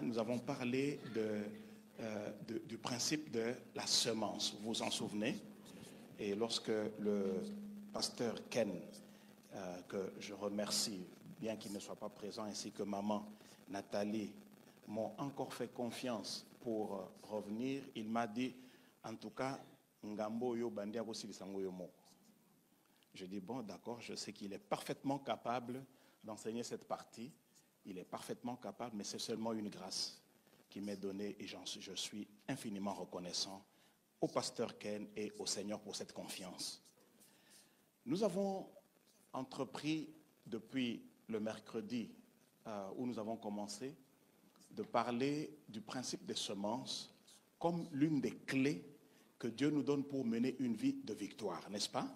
nous avons parlé du principe de la semence. Vous vous en souvenez? Et lorsque le pasteur Ken, que je remercie, bien qu'il ne soit pas présent, ainsi que maman Nathalie, m'ont encore fait confiance pour revenir, il m'a dit, en tout cas, Ngambo yo bandia ko silisango yo mo. Je dis, bon, d'accord, je sais qu'il est parfaitement capable d'enseigner cette partie. Il est parfaitement capable, mais c'est seulement une grâce qui m'est donnée et je suis infiniment reconnaissant au pasteur Ken et au Seigneur pour cette confiance. Nous avons entrepris depuis le mercredi où nous avons commencé de parler du principe des semences comme l'une des clés que Dieu nous donne pour mener une vie de victoire, n'est-ce pas?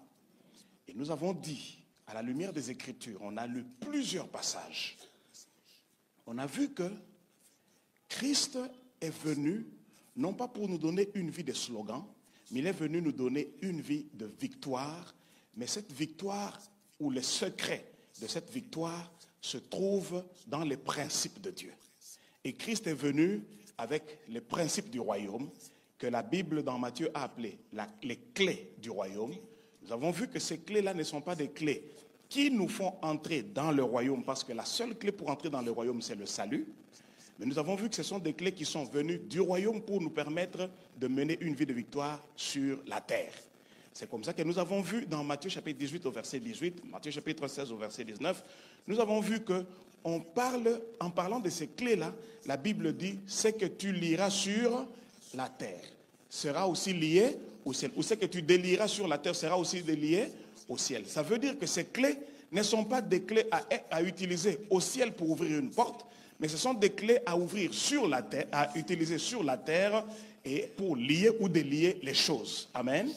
Et nous avons dit, à la lumière des Écritures, on a lu plusieurs passages. On a vu que Christ est venu, non pas pour nous donner une vie de slogans, mais il est venu nous donner une vie de victoire. Mais cette victoire, ou le secret de cette victoire, se trouve dans les principes de Dieu. Et Christ est venu avec les principes du royaume, que la Bible dans Matthieu a appelé les clés du royaume. Nous avons vu que ces clés-là ne sont pas des clés qui nous font entrer dans le royaume, parce que la seule clé pour entrer dans le royaume, c'est le salut. Mais nous avons vu que ce sont des clés qui sont venues du royaume pour nous permettre de mener une vie de victoire sur la terre. C'est comme ça que nous avons vu dans Matthieu chapitre 18 au verset 18, Matthieu chapitre 16 au verset 19, nous avons vu que en parlant de ces clés-là, la Bible dit, ce que tu liras sur la terre sera aussi lié au ciel. Ou ce que tu délieras sur la terre sera aussi délié au ciel. Ça veut dire que ces clés ne sont pas des clés à utiliser au ciel pour ouvrir une porte, mais ce sont des clés à ouvrir sur la terre, à utiliser sur la terre et pour lier ou délier les choses. Amen.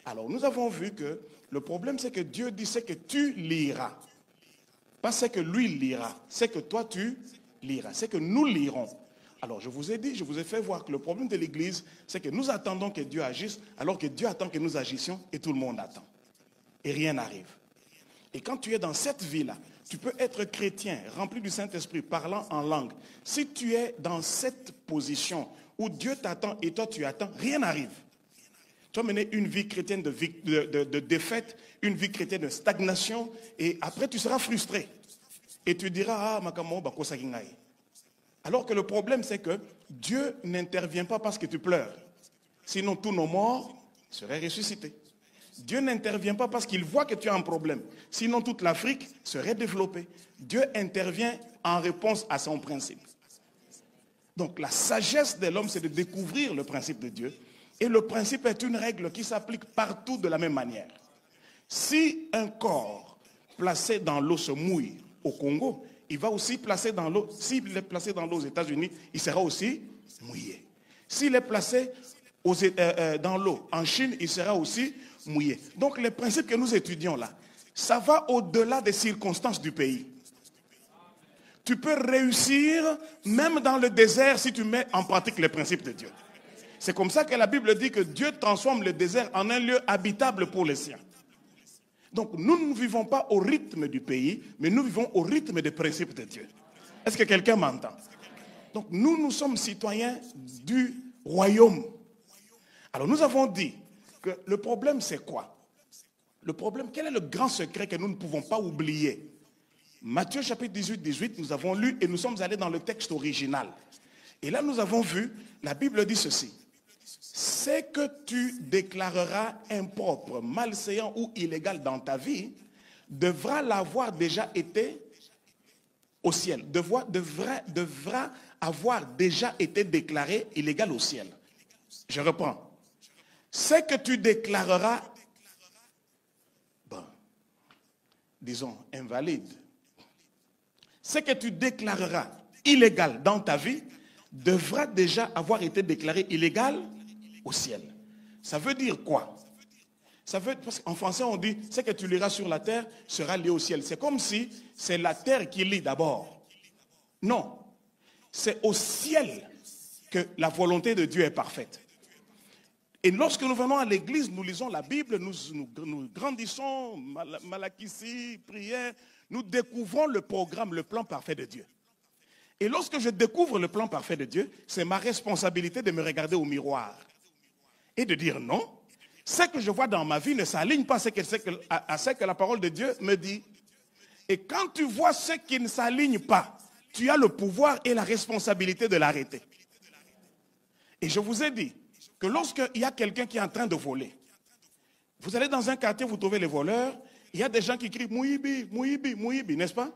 Alors nous avons vu que le problème c'est que Dieu dit ce que tu liras. Pas ce que lui lira, c'est que toi tu liras, c'est que nous lirons. Alors je vous ai dit, je vous ai fait voir que le problème de l'Église, c'est que nous attendons que Dieu agisse, alors que Dieu attend que nous agissions et tout le monde attend. Et rien n'arrive. Et quand tu es dans cette vie-là, tu peux être chrétien, rempli du Saint-Esprit, parlant en langue. Si tu es dans cette position où Dieu t'attend et toi tu attends, rien n'arrive. Tu vas mener une vie chrétienne de défaite, une vie chrétienne de stagnation, et après tu seras frustré. Et tu diras, ah, makamo bako sakingai. Alors que le problème c'est que Dieu n'intervient pas parce que tu pleures. Sinon tous nos morts seraient ressuscités. Dieu n'intervient pas parce qu'il voit que tu as un problème. Sinon toute l'Afrique serait développée. Dieu intervient en réponse à son principe. Donc la sagesse de l'homme c'est de découvrir le principe de Dieu. Et le principe est une règle qui s'applique partout de la même manière. Si un corps placé dans l'eau se mouille au Congo, il va aussi placer dans l'eau. S'il est placé dans l'eau aux États-Unis, il sera aussi mouillé. S'il est placé dans l'eau en Chine, il sera aussi mouillé. Donc les principes que nous étudions là, ça va au-delà des circonstances du pays. Tu peux réussir même dans le désert si tu mets en pratique les principes de Dieu. C'est comme ça que la Bible dit que Dieu transforme le désert en un lieu habitable pour les siens. Donc nous ne vivons pas au rythme du pays, mais nous vivons au rythme des principes de Dieu. Est-ce que quelqu'un m'entend? Donc nous sommes citoyens du royaume. Alors nous avons dit que le problème c'est quoi? Le problème, quel est le grand secret que nous ne pouvons pas oublier? Matthieu chapitre 18, nous avons lu et nous sommes allés dans le texte original. Et là nous avons vu, la Bible dit ceci. C'est que tu déclareras impropre, malséant ou illégal dans ta vie, devra l'avoir déjà été au ciel. Devra avoir déjà été déclaré illégal au ciel. Je reprends. C'est que tu déclareras, disons, invalide. Ce que tu déclareras illégal dans ta vie devra déjà avoir été déclaré illégal au ciel. Ça veut dire quoi? Ça veut, parce qu'en français on dit ce que tu liras sur la terre sera lié au ciel. C'est comme si c'est la terre qui lit d'abord. Non, c'est au ciel que la volonté de Dieu est parfaite. Et lorsque nous venons à l'église, nous lisons la Bible, nous grandissons, malakissi, prière, nous découvrons le programme, le plan parfait de Dieu. Et lorsque je découvre le plan parfait de Dieu, c'est ma responsabilité de me regarder au miroir et de dire non. Ce que je vois dans ma vie ne s'aligne pas à ce que la parole de Dieu me dit. Et quand tu vois ce qui ne s'aligne pas, tu as le pouvoir et la responsabilité de l'arrêter. Et je vous ai dit que lorsqu'il y a quelqu'un qui est en train de voler, vous allez dans un quartier, vous trouvez les voleurs, il y a des gens qui crient « Mouibi, Mouibi, Mouibi », n'est-ce pas?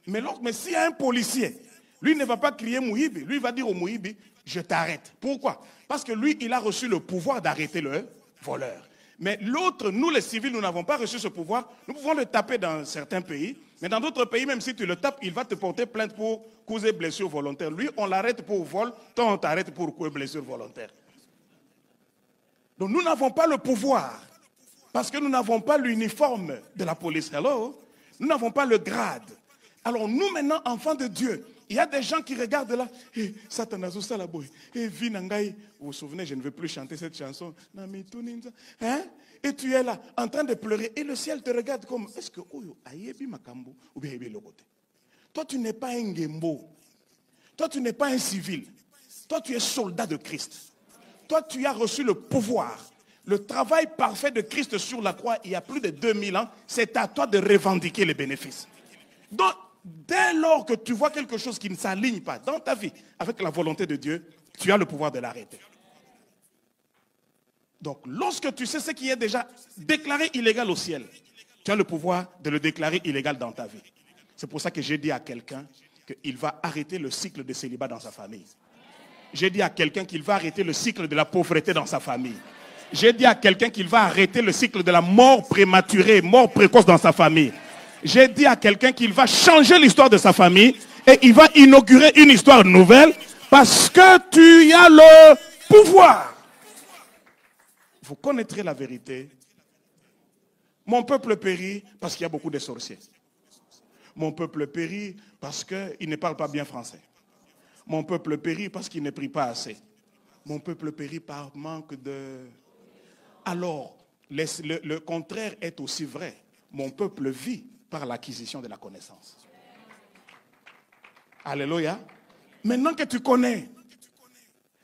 Mais s'il y a un policier, lui ne va pas crier Mouibi, lui va dire au Mouibi « Je t'arrête ». Pourquoi? Parce que lui, il a reçu le pouvoir d'arrêter le voleur. Mais l'autre, nous les civils, nous n'avons pas reçu ce pouvoir. Nous pouvons le taper dans certains pays, mais dans d'autres pays, même si tu le tapes, il va te porter plainte pour cause et blessure volontaire. Lui, on l'arrête pour vol, toi on t'arrête pour cause et blessure volontaire. Donc nous n'avons pas le pouvoir, parce que nous n'avons pas l'uniforme de la police. Hello? Nous n'avons pas le grade. Alors nous maintenant, enfants de Dieu, il y a des gens qui regardent là, hey, Satanazo Salaboy, hey, Vinangai, vous vous souvenez, je ne vais plus chanter cette chanson, hein? Et tu es là, en train de pleurer, et le ciel te regarde comme, est-ce que, ayebi makambo, ou bien ayebi le côté. Toi, tu n'es pas un gembo, toi, tu n'es pas un civil, toi, tu es soldat de Christ. Toi, tu as reçu le pouvoir. Le travail parfait de Christ sur la croix, il y a plus de 2000 ans, c'est à toi de revendiquer les bénéfices. Donc, dès lors que tu vois quelque chose qui ne s'aligne pas dans ta vie avec la volonté de Dieu, tu as le pouvoir de l'arrêter. Donc, lorsque tu sais ce qui est déjà déclaré illégal au ciel, tu as le pouvoir de le déclarer illégal dans ta vie. C'est pour ça que j'ai dit à quelqu'un qu'il va arrêter le cycle de célibat dans sa famille. J'ai dit à quelqu'un qu'il va arrêter le cycle de la pauvreté dans sa famille. J'ai dit à quelqu'un qu'il va arrêter le cycle de la mort prématurée, mort précoce dans sa famille. J'ai dit à quelqu'un qu'il va changer l'histoire de sa famille et il va inaugurer une histoire nouvelle parce que tu as le pouvoir. Vous connaîtrez la vérité. Mon peuple périt parce qu'il y a beaucoup de sorciers. Mon peuple périt parce qu'il ne parle pas bien français. Mon peuple périt parce qu'il ne prie pas assez. Mon peuple périt par manque de... Alors, le contraire est aussi vrai. Mon peuple vit par l'acquisition de la connaissance. Alléluia. Maintenant que tu connais,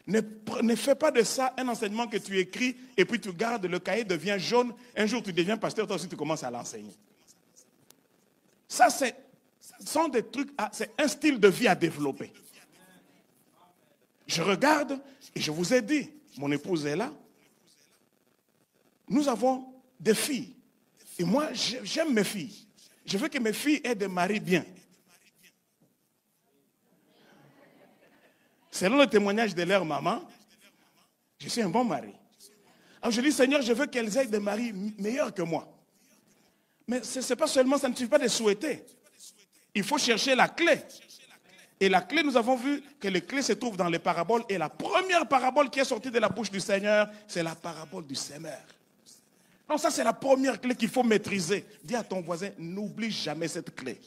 ne fais pas de ça un enseignement que tu écris et puis tu gardes, le cahier devient jaune. Un jour tu deviens pasteur, toi aussi tu commences à l'enseigner. Ça, sont des trucs, c'est un style de vie à développer. Je regarde et je vous ai dit, mon épouse est là. Nous avons des filles. Et moi, j'aime mes filles. Je veux que mes filles aient des maris bien. Selon le témoignage de leur maman, je suis un bon mari. Alors je dis, Seigneur, je veux qu'elles aient des maris meilleurs que moi. Mais ce n'est pas seulement, ça ne suffit pas de souhaiter. Il faut chercher la clé. Et la clé, nous avons vu que les clés se trouvent dans les paraboles. Et la première parabole qui est sortie de la bouche du Seigneur, c'est la parabole du semeur. Donc ça, c'est la première clé qu'il faut maîtriser. Dis à ton voisin, n'oublie jamais cette clé.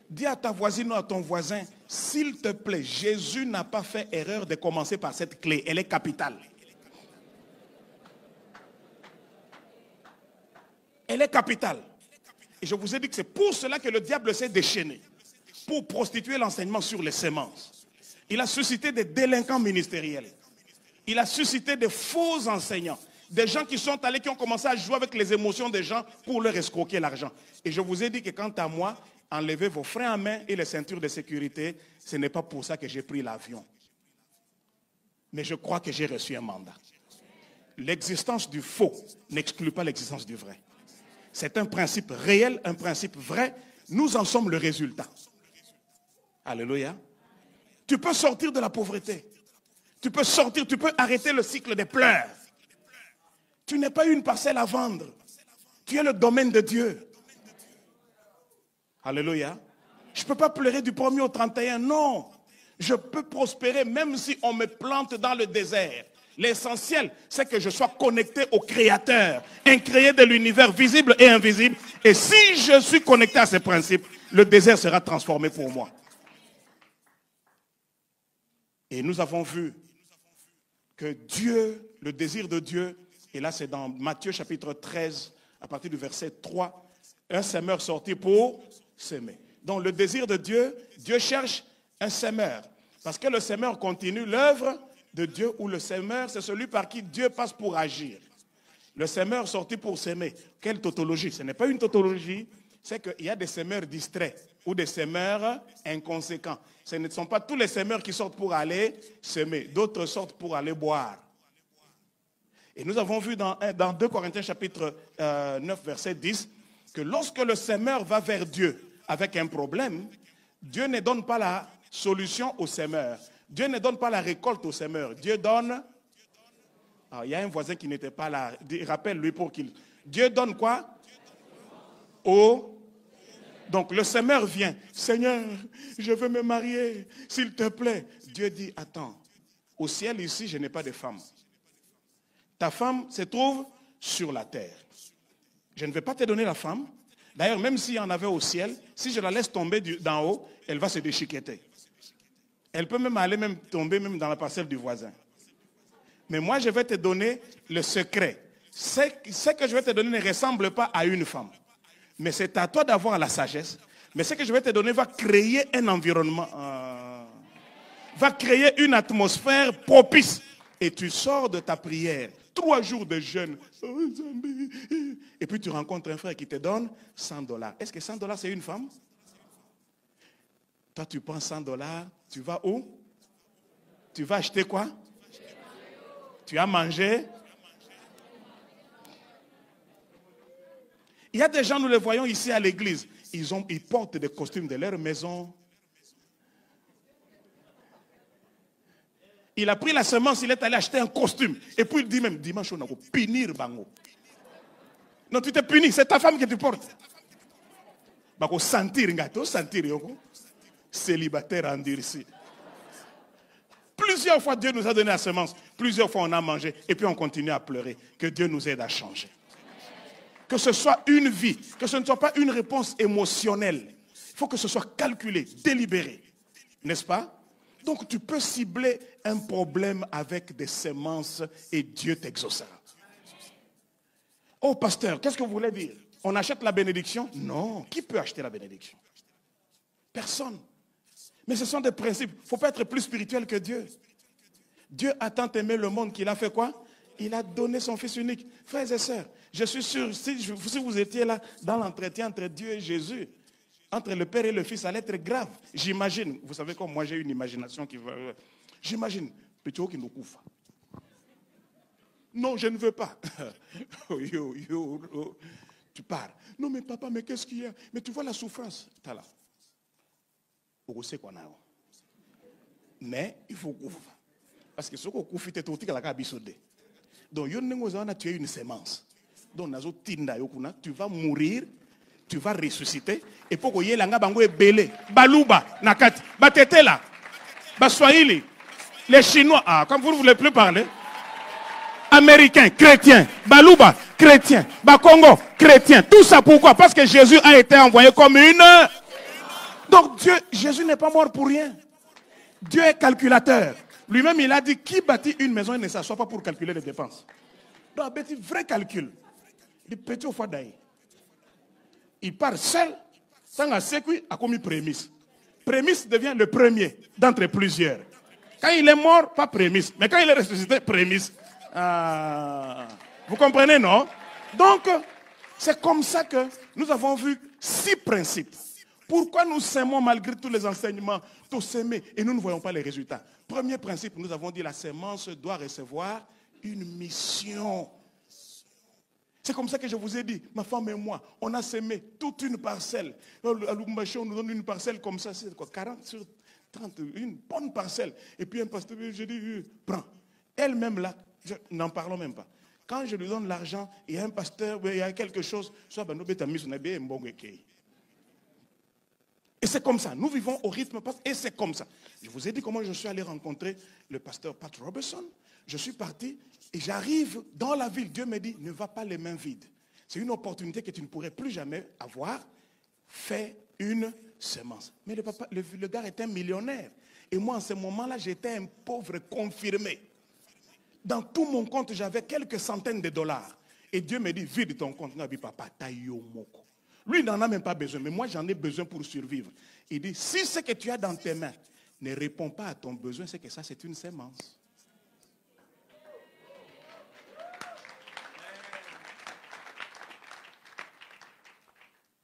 Dis à ta voisine ou à ton voisin, s'il te plaît, Jésus n'a pas fait erreur de commencer par cette clé. Elle est capitale. Elle est capitale. Et je vous ai dit que c'est pour cela que le diable s'est déchaîné. Pour prostituer l'enseignement sur les semences. Il a suscité des délinquants ministériels. Il a suscité des faux enseignants. Des gens qui sont allés, qui ont commencé à jouer avec les émotions des gens pour leur escroquer l'argent. Et je vous ai dit que quant à moi, enlevez vos freins à main et les ceintures de sécurité. Ce n'est pas pour ça que j'ai pris l'avion. Mais je crois que j'ai reçu un mandat. L'existence du faux n'exclut pas l'existence du vrai. C'est un principe réel, un principe vrai. Nous en sommes le résultat. Alléluia. Tu peux sortir de la pauvreté. Tu peux sortir, tu peux arrêter le cycle des pleurs. Tu n'es pas une parcelle à vendre. Tu es le domaine de Dieu. Alléluia. Je ne peux pas pleurer du 1er au 31. Non. Je peux prospérer même si on me plante dans le désert. L'essentiel, c'est que je sois connecté au Créateur, incréé de l'univers visible et invisible. Et si je suis connecté à ces principes, le désert sera transformé pour moi. Et nous avons vu que Dieu, le désir de Dieu, et là c'est dans Matthieu chapitre 13, à partir du verset 3, un semeur sortit pour s'aimer. Donc le désir de Dieu, Dieu cherche un semeur. Parce que le semeur continue l'œuvre de Dieu, ou le semeur, c'est celui par qui Dieu passe pour agir. Le semeur sorti pour s'aimer. Quelle tautologie? Ce n'est pas une tautologie, c'est qu'il y a des semeurs distraits ou des semeurs inconséquents. Ce ne sont pas tous les semeurs qui sortent pour aller semer. D'autres sortent pour aller boire. Et nous avons vu dans 2 Corinthiens chapitre 9, verset 10, que lorsque le semeur va vers Dieu avec un problème, Dieu ne donne pas la solution au semeur. Dieu ne donne pas la récolte au semeur. Dieu donne... Alors, il y a un voisin qui n'était pas là. Rappelle-lui pour qu'il... Dieu donne quoi? Donc le semeur vient. Seigneur, je veux me marier, s'il te plaît. Dieu dit, attends, au ciel ici, je n'ai pas de femme. Ta femme se trouve sur la terre. Je ne vais pas te donner la femme. D'ailleurs, même s'il y en avait au ciel, si je la laisse tomber d'en haut, elle va se déchiqueter. Elle peut même aller tomber même dans la parcelle du voisin. Mais moi, je vais te donner le secret. Ce que je vais te donner ne ressemble pas à une femme. Mais c'est à toi d'avoir la sagesse. Mais ce que je vais te donner va créer un environnement, va créer une atmosphère propice. Et tu sors de ta prière, 3 jours de jeûne. Et puis tu rencontres un frère qui te donne $100. Est-ce que $100 c'est une femme? Toi tu prends $100, tu vas où? Tu vas acheter quoi? Tu as mangé? Il y a des gens, nous les voyons ici à l'église. Ils portent des costumes de leur maison. Il a pris la semence, il est allé acheter un costume. Et puis il dit même, dimanche, on a punir bango. Non, tu t'es puni, c'est ta femme que tu portes. Bako sentir ngato, sentir yoko. Célibataire endurci. Plusieurs fois, Dieu nous a donné la semence. Plusieurs fois, on a mangé. Et puis, on continue à pleurer. Que Dieu nous aide à changer. Que ce soit une vie. Que ce ne soit pas une réponse émotionnelle. Il faut que ce soit calculé, délibéré. N'est-ce pas? Donc, tu peux cibler un problème avec des semences et Dieu t'exaucera. Oh, pasteur, qu'est-ce que vous voulez dire? On achète la bénédiction? Non. Qui peut acheter la bénédiction? Personne. Mais ce sont des principes. Il ne faut pas être plus spirituel que Dieu. Dieu a tant aimé le monde qu'il a fait quoi? Il a donné son Fils unique. Frères et sœurs, je suis sûr, si vous étiez là dans l'entretien entre Dieu et Jésus, entre le Père et le Fils, ça allait être grave. J'imagine, vous savez comme moi j'ai une imagination qui va... J'imagine, petit qui nous couvre. Non, je ne veux pas. Tu pars. Non, mais papa, mais qu'est-ce qu'il y a? Mais tu vois la souffrance. T'as là. Mais il faut couvrir. Parce que ce qu'on couvre, c'est tout la cabisode. Donc, tu as une sémence. Donc, tu vas mourir, tu vas ressusciter. Et pour que tu bango belé, baluba, nakati, batete là, baswahili, les Chinois, comme vous ne voulez plus parler, Américains, chrétiens, baluba, chrétiens, Bakongo, chrétiens. Tout ça pourquoi? Parce que Jésus a été envoyé comme une... Donc Jésus n'est pas mort pour rien. Dieu est calculateur. Lui-même, il a dit, qui bâtit une maison, il ne s'assoit pas pour calculer les dépenses. Donc, petit vrai calcul. Il petit au fois d'ailleurs. Il part seul, sans un sécu, a commis prémisse. Prémisse devient le premier d'entre plusieurs. Quand il est mort, pas prémisse. Mais quand il est ressuscité, prémisse. Vous comprenez, non? Donc, c'est comme ça que nous avons vu 6 principes. Pourquoi nous s'aimons malgré tous les enseignements, tous s'aimer, et nous ne voyons pas les résultats? Premier principe, nous avons dit la semence doit recevoir une mission. C'est comme ça que je vous ai dit, ma femme et moi, on a sémé toute une parcelle. À Lubumbashi, on nous donne une parcelle comme ça, c'est quoi, 40 sur 30, une bonne parcelle. Et puis un pasteur, je dis, prends. Elle-même là, n'en parlons même pas. Quand je lui donne l'argent, il y a un pasteur, il y a quelque chose, soit ben, et c'est comme ça, nous vivons au rythme, et c'est comme ça. Je vous ai dit comment je suis allé rencontrer le pasteur Pat Robertson. Je suis parti et j'arrive dans la ville. Dieu me dit, ne va pas les mains vides. C'est une opportunité que tu ne pourrais plus jamais avoir. Fais une semence. Mais le gars est un millionnaire. Et moi, en ce moment-là, j'étais un pauvre confirmé. Dans tout mon compte, j'avais quelques centaines de dollars. Et Dieu me dit, vide ton compte. Non, papa, taillomoko. Lui, il n'en a même pas besoin, mais moi, j'en ai besoin pour survivre. Il dit, si ce que tu as dans tes mains ne répond pas à ton besoin, c'est que ça, c'est une sémence.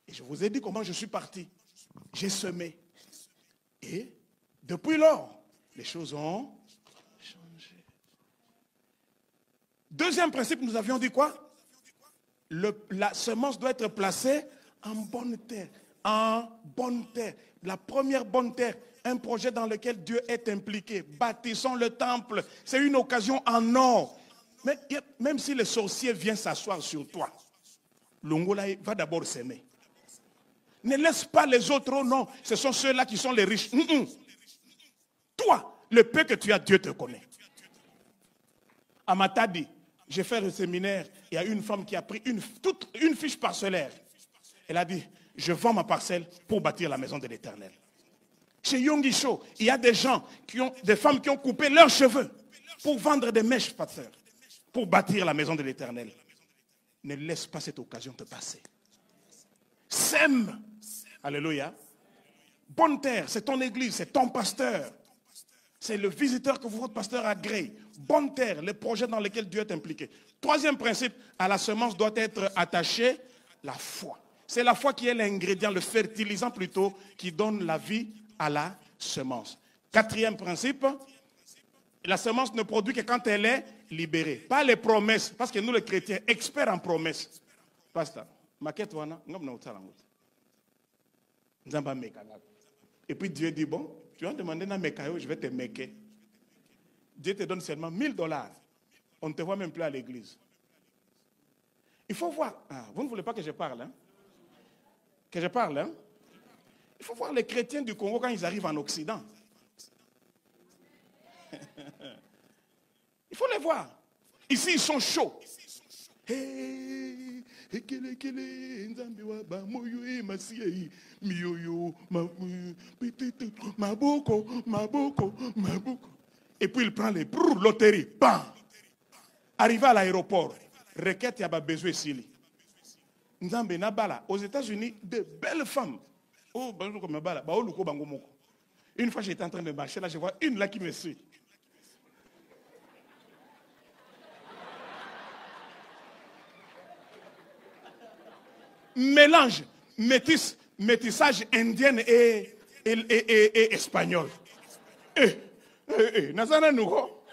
Et je vous ai dit comment je suis parti. J'ai semé. Et depuis lors, les choses ont changé. Deuxième principe, nous avions dit quoi? La semence doit être placée en bonne terre. En bonne terre. La première bonne terre, un projet dans lequel Dieu est impliqué. Bâtissons le temple. C'est une occasion en or. Mais même si les sorciers viennent s'asseoir sur toi, Longola va d'abord s'aimer. Ne laisse pas les autres, oh non, ce sont ceux-là qui sont les riches. Toi, le peu que tu as, Dieu te connaît. À Matadi, j'ai fait le séminaire, il y a une femme qui a pris une fiche parcellaire. Elle a dit, je vends ma parcelle pour bâtir la maison de l'Éternel. Chez Yongisho, il y a des gens, des femmes qui ont coupé leurs cheveux pour vendre des mèches, pasteur, pour bâtir la maison de l'Éternel. Ne laisse pas cette occasion te passer. Sème. Alléluia. Bonne terre, c'est ton église, c'est ton pasteur. C'est le visiteur que votre pasteur agrée. Bonne terre, les projets dans lesquels Dieu est impliqué. Troisième principe, à la semence doit être attachée la foi. C'est la foi qui est l'ingrédient, le fertilisant plutôt, qui donne la vie à la semence. Quatrième principe, la semence ne produit que quand elle est libérée. Pas les promesses, parce que nous les chrétiens, experts en promesses. Pasteur, maquette wana, et puis Dieu dit, bon, tu vas demander à Mekayo, je vais te meker. Dieu te donne seulement $1000. On ne te voit même plus à l'église. Il faut voir. Ah, vous ne voulez pas que je parle, hein? Que je parle, hein? Il faut voir les chrétiens du Congo quand ils arrivent en Occident. Il faut les voir. Ici, ils sont chauds. Et puis il prend les loteries. Bam! Arrivé à l'aéroport, requête, il y a besoin ici. Nzambe Nabala, aux États-Unis, de belles femmes. Une fois, j'étais en train de marcher, là, je vois une là qui me suit. Mélange, métissage indienne et espagnol. Nazana Nougo.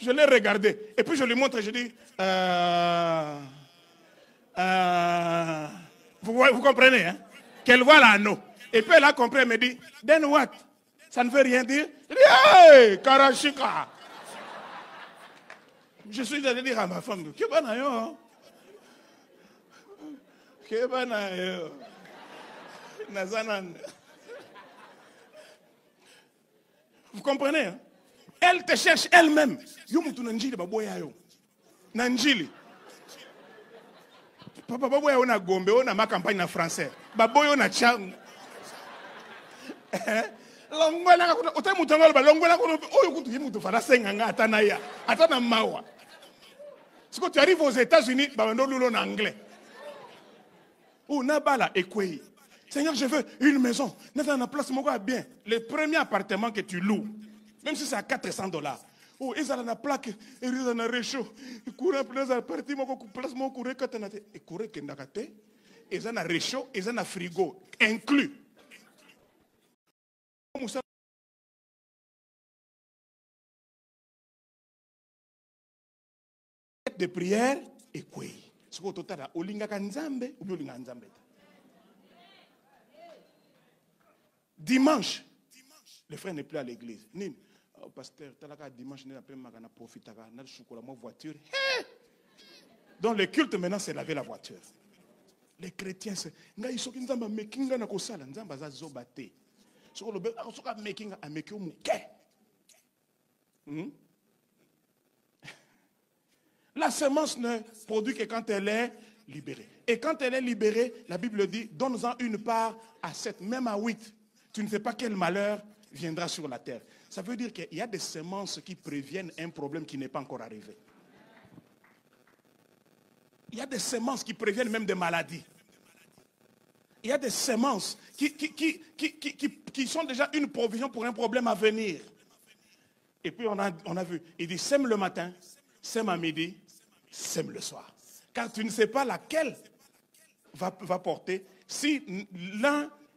Je l'ai regardé. Et puis je lui montre et je dis, vous comprenez, hein? Qu'elle voit l'anneau. Et puis elle a compris, elle me dit, then what? Ça ne veut rien dire. Je dis, hey, Karashika. Je suis allé dire à ma femme, Kibanayo. Kibanayo. Nazanan. Vous comprenez, hein? Elle te cherche elle-même. Yomutu Nanjili baboya yo. Nanjili. Papa baboya ona Gombe, ona ma campagne en français. Baboya na chang. Longwela ko otemutangala ba longwela ko oyo kutu yimutu fara senganga atana ya. Atana mawa. Si tu arrives aux États-Unis, ba ndo lulo en anglais. Ou nabala ekweyi. Seigneur, je veux une maison. N'a place mon bien. Le premier appartement que tu loues, même si c'est à $400. Oh, ils ont la plaque, ils ont un réchaud. Ils courent après la partie, ils place mon courrier katanate. Ils courent que nakate. Ils ont un réchaud, ils ont un frigo inclus. De prière et quoi? Ce qu'on total, olinga kanzambe ou bien olinga nzambe. Dimanche, le frère n'est plus à l'église. Nin, oh, pasteur, dimanche, il n'a pas profité de la voiture. Donc le culte maintenant, c'est laver la voiture. Les chrétiens, c'est. Ils sont nzamba mekinga na kosala nzamba za zobate. So le soka mekinga a mekio muke. La semence ne produit que quand elle est libérée. Et quand elle est libérée, la Bible dit, donne-en une part à 7, même à 8. Tu ne sais pas quel malheur viendra sur la terre. Ça veut dire qu'il y a des semences qui préviennent un problème qui n'est pas encore arrivé. Il y a des semences qui préviennent même des maladies. Il y a des semences qui sont déjà une provision pour un problème à venir. Et puis on a vu, il dit sème le matin, sème à midi, sème le soir. Car tu ne sais pas laquelle va porter si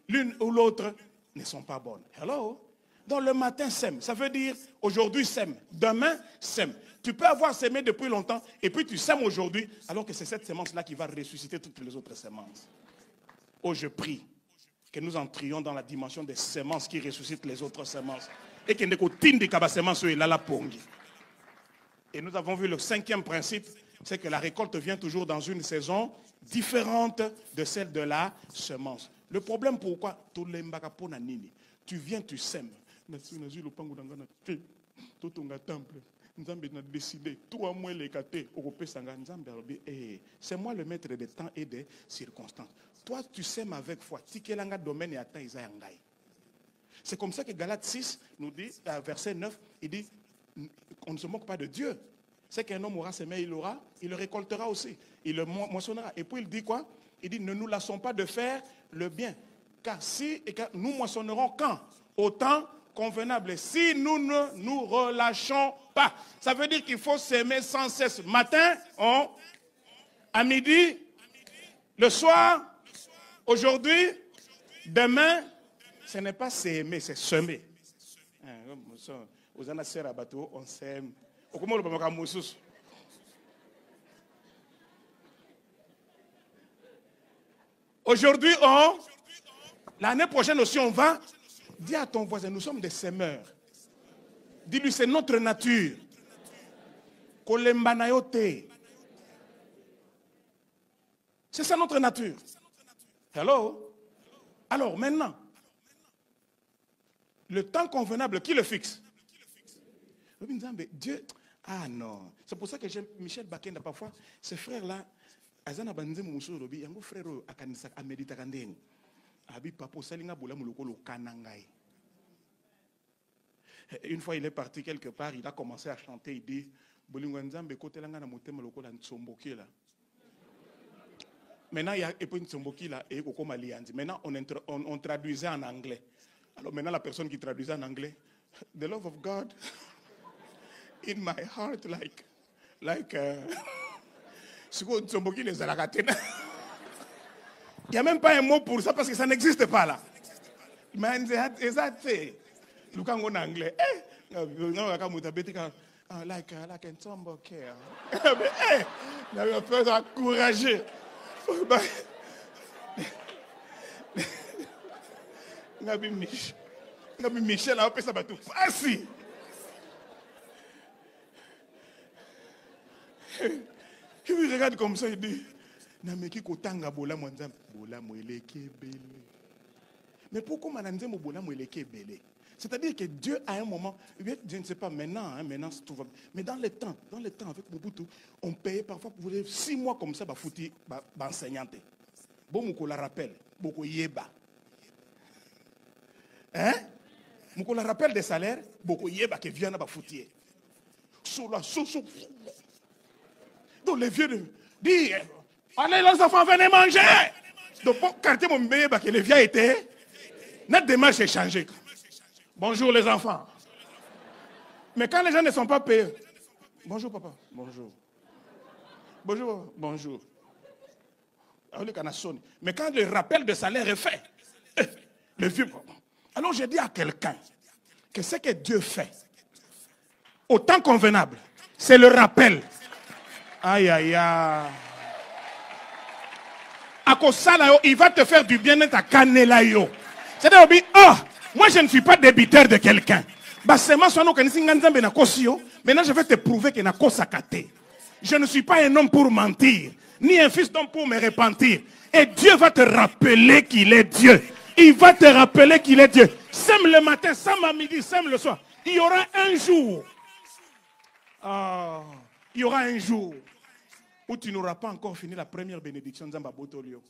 l'une ou l'autre ne sont pas bonnes. Hello? Donc le matin sème, ça veut dire aujourd'hui sème, demain sème. Tu peux avoir sémé depuis longtemps et puis tu sèmes aujourd'hui alors que c'est cette semence-là qui va ressusciter toutes les autres semences. Oh, je prie que nous entrions dans la dimension des semences qui ressuscitent les autres semences. Et que Et nous avons vu le 5e principe, c'est que la récolte vient toujours dans une saison différente de celle de la semence. Le problème, pourquoi? Tu viens, tu sèmes. C'est moi le maître des temps et des circonstances. Toi, tu sèmes avec foi. C'est comme ça que Galates 6 nous dit, verset 9, il dit, on ne se moque pas de Dieu. C'est qu'un homme aura semé, il le récoltera aussi. Il le moissonnera. Et puis il dit quoi? Il dit, ne nous lassons pas de faire le bien. Car nous moissonnerons quand? Au temps convenable. Si nous ne nous relâchons pas. Ça veut dire qu'il faut s'aimer sans cesse. Matin, à midi, le soir, aujourd'hui, demain. Ce n'est pas s'aimer, c'est semer. On s'aime. Aujourd'hui, l'année prochaine aussi, on va. Dis à ton voisin, nous sommes des semeurs. Dis-lui, c'est notre nature. C'est ça notre nature. Hello? Alors maintenant, le temps convenable, qui le fixe? Dieu. Ah non. C'est pour ça que j'aime Michel Bakenda parfois. Ces frères-là, une fois il est parti quelque part, il a commencé à chanter, il dit maintenant il y a maintenant on traduisait en anglais. Alors maintenant la personne qui traduisait en anglais, the love of God in my heart like il n'y a même pas un mot pour ça parce que ça n'existe pas là. Mais c'est Luka en anglais. Like a tombo care. Il a peur d'encourager. Michel a appelé ça tout facile. Il regarde comme ça, il dit mais pourquoi c'est-à-dire que Dieu à un moment, je ne sais pas maintenant, maintenant tout va. Mais dans le temps avec Mobutu, on payait parfois pour 6 mois comme ça, fouti, enseignante. Bon, on la rappelle, beaucoup yeba. Hein? On la rappelle des salaires, beaucoup yeba qui vient à foutir. Donc les vieux disent, allez les enfants, venez manger. Donc pour quartier mon bébé, que les vieux étaient, notre démarche est changée. Bonjour les enfants. Mais quand les gens ne sont pas payés, bonjour papa, bonjour. Bonjour, bonjour. Mais quand le rappel de salaire est fait, le vieux. Alors je dis à quelqu'un que ce que Dieu fait, au temps convenable, c'est le rappel. Aïe aïe aïe. Il va te faire du bien-être à Kanelayo. C'est-à-dire, moi je ne suis pas débiteur de quelqu'un. Maintenant je vais te prouver que je ne suis pas un homme pour mentir, ni un fils d'homme pour me repentir. Et Dieu va te rappeler qu'il est Dieu. Il va te rappeler qu'il est Dieu. Sème le matin, sème à midi, sème le soir. Il y aura un jour. Il y aura un jour où tu n'auras pas encore fini la première bénédiction de Zamba Botolio.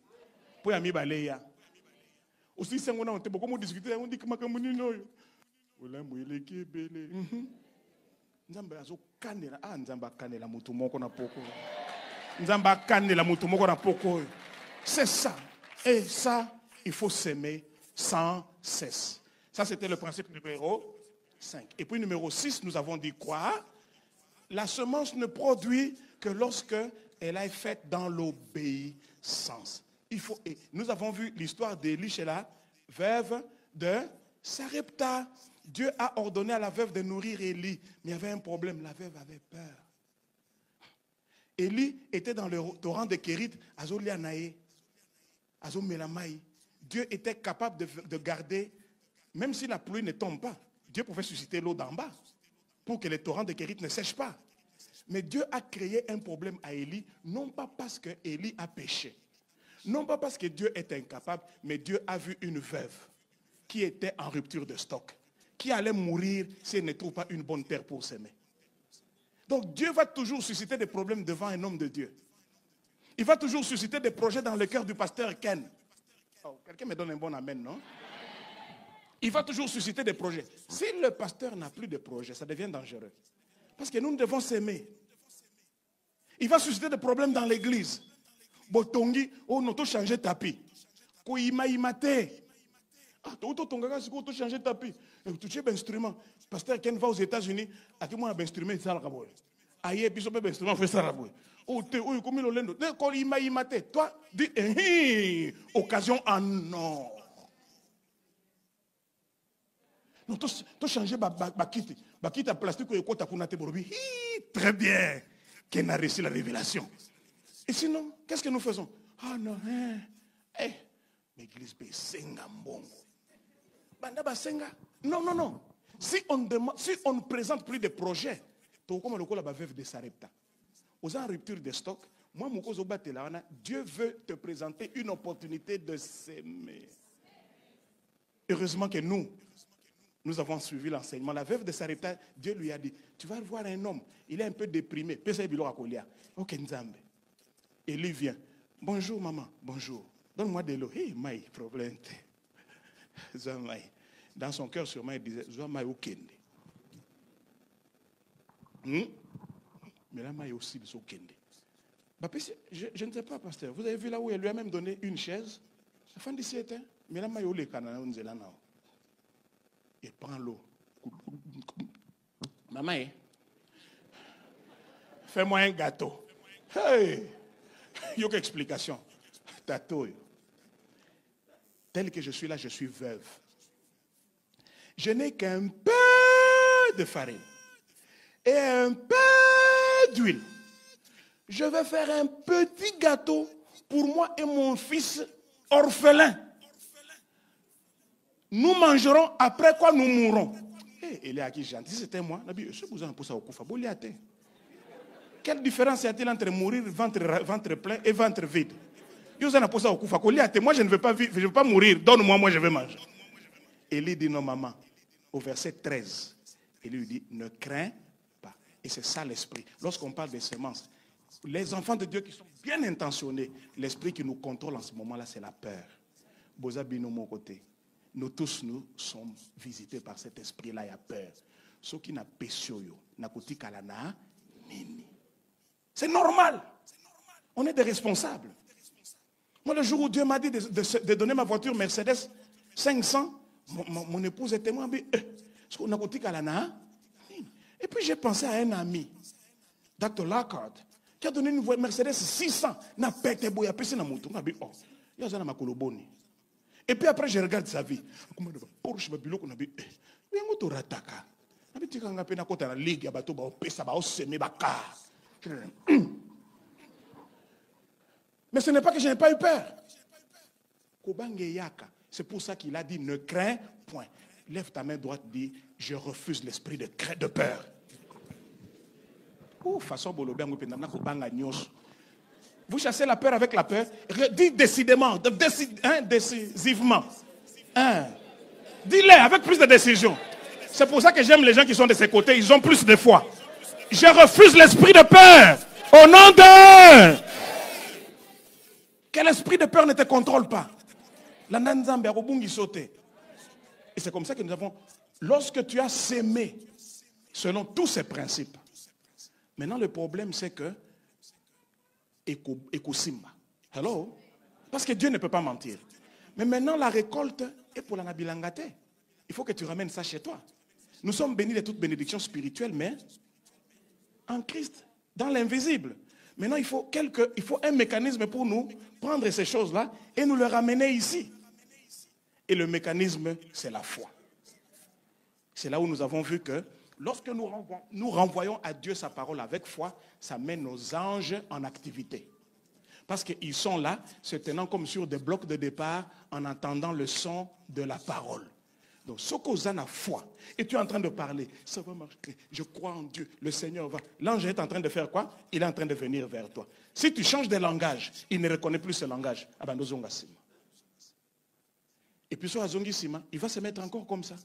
Pour Yami Baleya. Aussi, c'est on a beaucoup discuté. On dit que Makamuni Noyo. Voilà, moi, il est belé. Nzamba azo kanela, Nzamba kanela mutu moko na poko. C'est ça. Et ça, il faut s'aimer sans cesse. Ça, c'était le principe numéro 5. Et puis numéro 6, nous avons dit quoi? La semence ne produit que lorsque elle est faite dans l'obéissance. Et nous avons vu l'histoire d'Élie chez la veuve de Sarepta. Dieu a ordonné à la veuve de nourrir Élie. Mais il y avait un problème, la veuve avait peur. Élie était dans le torrent de Kérit, Azolianae, Azomelamaï. Dieu était capable de garder, même si la pluie ne tombe pas, Dieu pouvait susciter l'eau d'en bas pour que les torrents de Kérit ne sèchent pas. Mais Dieu a créé un problème à Élie, non pas parce que Élie a péché, non pas parce que Dieu est incapable, mais Dieu a vu une veuve qui était en rupture de stock, qui allait mourir si elle ne trouve pas une bonne terre pour s'aimer. Donc Dieu va toujours susciter des problèmes devant un homme de Dieu. Il va toujours susciter des projets dans le cœur du pasteur Ken. Oh, quelqu'un me donne un bon amen, non? Il va toujours susciter des projets. Si le pasteur n'a plus de projets, ça devient dangereux. Parce que nous devons s'aimer. Il va susciter des problèmes dans l'église. Botongi, oh, nous avons changé de tapis. Koima imate. Ah, tu as changé de tapis. Tu as un instrument. Pasteur Ken va aux États-Unis. À qui moi un instrument, il s'en va. Aïe, puis un instrument, il s'en va. Oh, tu es comme le lendo. Koima imate. Toi, dis, occasion en or. Non, tu as changé ma kit. Ma kit en plastique, très bien. Ken a reçu la révélation. Et sinon, qu'est-ce que nous faisons? Ah non, l'église Bessenga Mbongo. Banda Basenga. Non, non, non. Si on ne présente plus de projets, comme le veuve de Sarepta, aux en rupture de stock, moi, Dieu veut te présenter une opportunité de s'aimer. Heureusement que nous avons suivi l'enseignement. La veuve de Sarepta, Dieu lui a dit, tu vas voir un homme, il est un peu déprimé. Ok, Nzambe. Et lui vient. Bonjour maman, bonjour. Donne-moi de l'eau. Hey, maï, problème. Dans son cœur, sûrement, il disait, Zouamaï okende. Mais là, maï aussi, okende. Je ne sais pas, pasteur. Vous avez vu là où elle lui a même donné une chaise? La fin d'ici était. Mais là, maï ole kanana unzelana. Il prend l'eau. Maman, fais-moi un gâteau. Hey! Il y a aucune explication. Tato. Tel que je suis là, je suis veuve. Je n'ai qu'un peu de farine et un peu d'huile. Je vais faire un petit gâteau pour moi et mon fils orphelin. Nous mangerons, après quoi nous mourrons. Et il est à qui gentil. Si c'était moi, quelle différence y a-t-il entre mourir ventre plein et ventre vide? Moi, je ne veux pas vivre, je ne veux pas mourir. Donne-moi, moi, je vais manger. Élie dit non, maman. Au verset 13, il lui dit, ne crains pas. Et c'est ça l'esprit. Lorsqu'on parle des semences, les enfants de Dieu qui sont bien intentionnés, l'esprit qui nous contrôle en ce moment-là, c'est la peur. Bozabino, mon côté. Nous tous, nous sommes visités par cet esprit-là, il y a peur. Ce qui n'a pas kalana, c'est normal. On est des responsables. Moi, le jour où Dieu m'a dit de donner ma voiture Mercedes 500, mon épouse était moi. Est-ce qu'on a goûté kalana? Et puis j'ai pensé à un ami, Dr. Lockhart, qui a donné une voiture Mercedes 600. N'a pas été beau, il a payé na moto. Il y a ma koloboni. Et puis après, je regarde sa vie. Porsche, Babilo, qu'on a dit, mais on t'a rataka. On a dit qu'on a peine à côté de la ligue, à bateau, au pesa, au semé, baka. Mais ce n'est pas que je n'ai pas eu peur. C'est pour ça qu'il a dit, ne crains point. Lève ta main droite, dis, je refuse l'esprit de peur. Façon bolobé, vous chassez la peur avec la peur. Dis décidément, décisivement. Dis-le avec plus de décision. C'est pour ça que j'aime les gens qui sont de ces côtés. Ils ont plus de foi. Je refuse l'esprit de peur. Au nom de... Que l'esprit de peur ne te contrôle pas. Et c'est comme ça que nous avons... Lorsque tu as sémé selon tous ces principes, maintenant le problème c'est que ekosimba. Hello? Parce que Dieu ne peut pas mentir. Mais maintenant, la récolte est pour la nabilangate. Il faut que tu ramènes ça chez toi. Nous sommes bénis de toute bénédiction spirituelle, mais en Christ, dans l'invisible. Maintenant, il faut un mécanisme pour nous prendre ces choses-là et nous les ramener ici. Et le mécanisme, c'est la foi. C'est là où nous avons vu que lorsque nous renvoyons à Dieu sa parole avec foi, ça met nos anges en activité. Parce qu'ils sont là, se tenant comme sur des blocs de départ, en entendant le son de la parole. Donc, ce qu'on a la foi, et tu es en train de parler, ça va marcher, je crois en Dieu, le Seigneur va. L'ange est en train de faire quoi? Il est en train de venir vers toi. Si tu changes de langage, il ne reconnaît plus ce langage. Et puis, sur Azongisima, il va se mettre encore comme ça.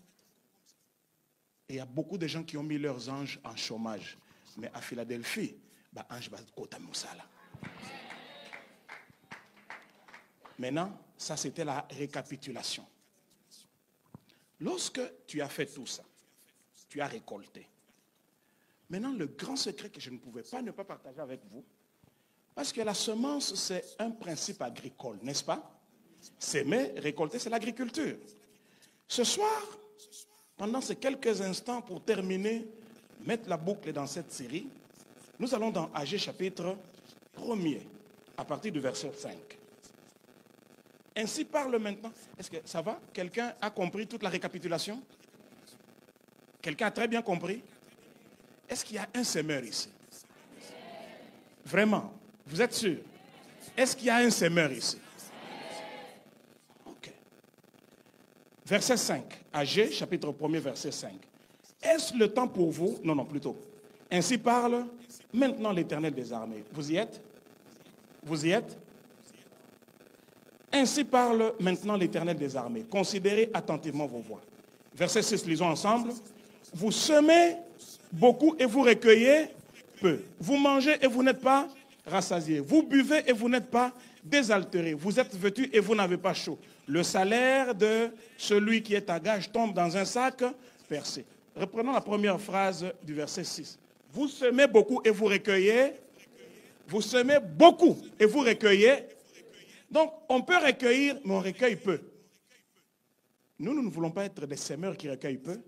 Et il y a beaucoup de gens qui ont mis leurs anges en chômage. Mais à Philadelphie, ange va kota musala. Maintenant, ça c'était la récapitulation. Lorsque tu as fait tout ça, tu as récolté. Maintenant, le grand secret que je ne pouvais pas ne pas partager avec vous, parce que la semence, c'est un principe agricole, n'est-ce pas? S'aimer, récolter, c'est l'agriculture. Ce soir, pendant ces quelques instants pour terminer, mettre la boucle dans cette série, nous allons dans Agé chapitre 1er, à partir du verset 5. Ainsi parle maintenant. Est-ce que ça va? Quelqu'un a compris toute la récapitulation? Quelqu'un a très bien compris? Est-ce qu'il y a un semeur ici? Vraiment? Vous êtes sûr? Est-ce qu'il y a un semeur ici? Ok. Verset 5. Agé, chapitre 1er, verset 5. Est-ce le temps pour vous? Non, plutôt. Ainsi parle maintenant l'Éternel des armées. Vous y êtes? Vous y êtes? Ainsi parle maintenant l'Éternel des armées. Considérez attentivement vos voix. Verset 6, lisons ensemble. Vous semez beaucoup et vous recueillez peu. Vous mangez et vous n'êtes pas rassasiés. Vous buvez et vous n'êtes pas désaltérés. Vous êtes vêtus et vous n'avez pas chaud. Le salaire de celui qui est à gage tombe dans un sac percé. Reprenons la première phrase du verset 6. Vous semez beaucoup et vous recueillez. Vous semez beaucoup et vous recueillez. Donc, on peut recueillir, mais on recueille peu. Nous ne voulons pas être des semeurs qui recueillent peu.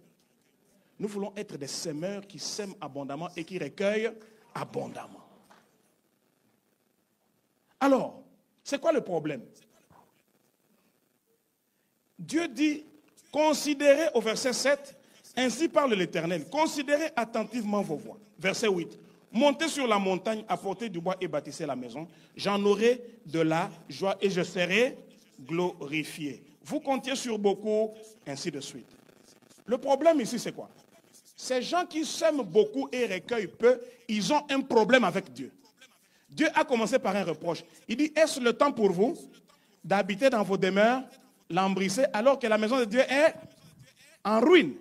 Nous voulons être des semeurs qui sèment abondamment et qui recueillent abondamment. Alors, c'est quoi le problème? Dieu dit, considérez au verset 7, ainsi parle l'Éternel, considérez attentivement vos voies. Verset 8. Montez sur la montagne, apportez du bois et bâtissez la maison. J'en aurai de la joie et je serai glorifié. Vous comptiez sur beaucoup, ainsi de suite. Le problème ici, c'est quoi? Ces gens qui sèment beaucoup et recueillent peu, ils ont un problème avec Dieu. Dieu a commencé par un reproche. Il dit, est-ce le temps pour vous d'habiter dans vos demeures, l'embrisser, alors que la maison de Dieu est en ruine?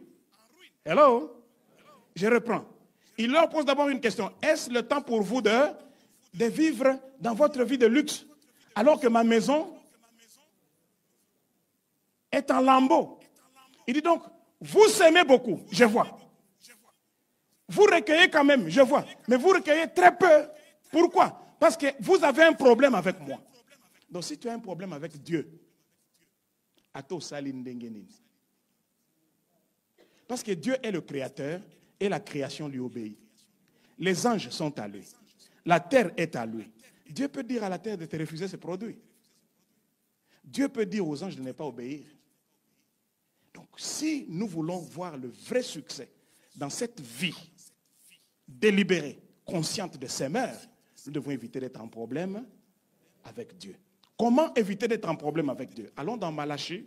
Hello? Je reprends. Il leur pose d'abord une question. Est-ce le temps pour vous de vivre dans votre vie de luxe alors que ma maison est en lambeaux? Il dit donc, vous semez beaucoup, je vois. Vous recueillez quand même, je vois. Mais vous recueillez très peu. Pourquoi? Parce que vous avez un problème avec moi. Donc si tu as un problème avec Dieu, parce que Dieu est le créateur, et la création lui obéit. Les anges sont à lui. La terre est à lui. Dieu peut dire à la terre de te refuser ses produits. Dieu peut dire aux anges de ne pas obéir. Donc, si nous voulons voir le vrai succès dans cette vie délibérée, consciente de semeurs, nous devons éviter d'être en problème avec Dieu. Comment éviter d'être en problème avec Dieu? Allons dans Malachie.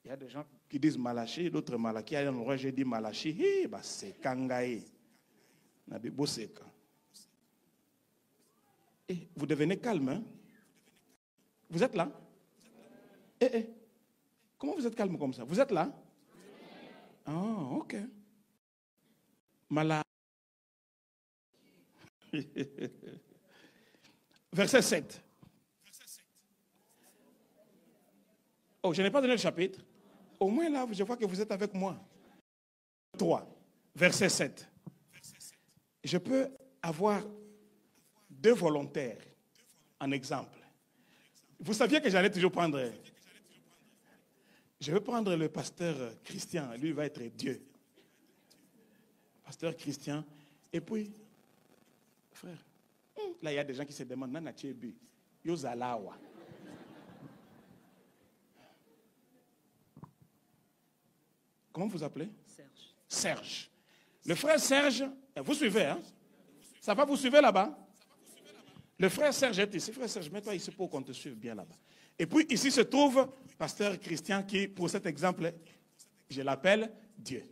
Il y a des gens qui disent Malachi, d'autres Malaki. À un endroit, j'ai dit Malachi. C'est Kangaï. Vous devenez calme. Hein? Vous êtes là? Comment vous êtes calme comme ça? Vous êtes là? Ah, ok. Malaki. Verset 7. Oh, je n'ai pas donné le chapitre. Au moins là, je vois que vous êtes avec moi. 3, verset 7. Je peux avoir deux volontaires en exemple. Vous saviez que j'allais toujours prendre... Je vais prendre le pasteur Christian, lui il va être Dieu. Pasteur Christian, et puis, frère, là il y a des gens qui se demandent, Nana Tchebi, Yozalawa. Comment vous appelez? Serge. Serge. Le frère Serge, vous suivez, hein? Ça va, vous suivez là-bas? Le frère Serge est ici. Frère Serge, mets-toi ici pour qu'on te suive bien là-bas. Et puis ici se trouve pasteur Christian qui, pour cet exemple, je l'appelle Dieu.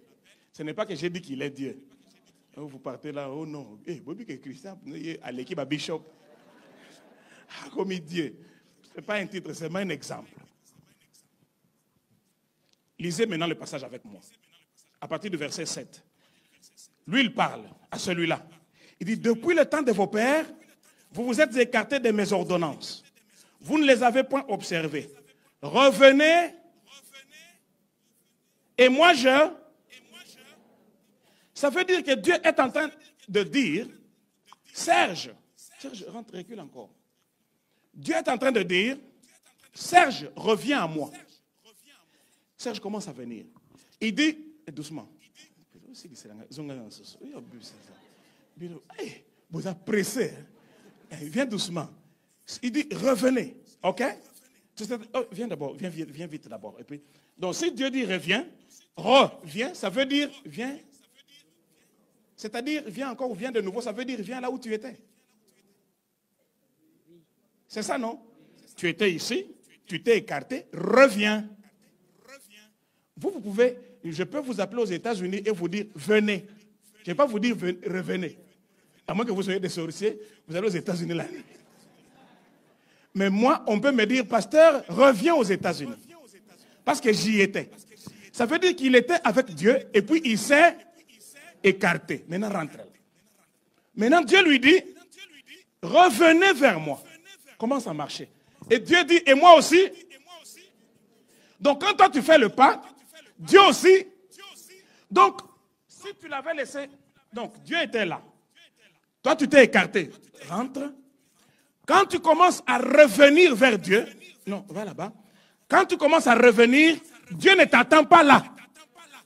Ce n'est pas que j'ai dit qu'il est Dieu. Vous partez là, oh non, Bobby que Christian, à l'équipe à Bishop. Comme Dieu. Ce n'est pas un titre, c'est un exemple. Lisez maintenant le passage avec moi. À partir du verset 7. Lui, il parle à celui-là. Il dit, depuis le temps de vos pères, vous vous êtes écartés de mes ordonnances. Vous ne les avez point observées. Revenez. Et moi, Ça veut dire que Dieu est en train de dire, Serge, rentre, recule encore. Dieu est en train de dire, Serge, reviens à moi. Serge commence à venir. Il dit, doucement. Vous êtes pressé. Viens doucement. Il dit, revenez. OK? Viens d'abord, viens vite d'abord. Et puis, donc, si Dieu dit reviens, reviens, ça veut dire viens. C'est-à-dire, viens encore ou viens de nouveau, ça veut dire viens là où tu étais. C'est ça, non? Tu étais ici, tu t'es écarté, reviens. Vous pouvez, je peux vous appeler aux États-Unis et vous dire venez. Je ne vais pas vous dire revenez. À moins que vous soyez des sorciers, vous allez aux États-Unis là. Mais moi, on peut me dire, pasteur, reviens aux États-Unis. Parce que j'y étais. Ça veut dire qu'il était avec Dieu et puis il s'est écarté. Maintenant, rentre. Maintenant, Dieu lui dit, revenez vers moi. Comment ça marchait? Et Dieu dit, et moi aussi. Donc, quand toi tu fais le pas, Dieu aussi. Donc, si tu l'avais laissé, donc Dieu était là. Toi, tu t'es écarté. Rentre. Quand tu commences à revenir vers Dieu, non, va là-bas. Quand tu commences à revenir, Dieu ne t'attend pas là.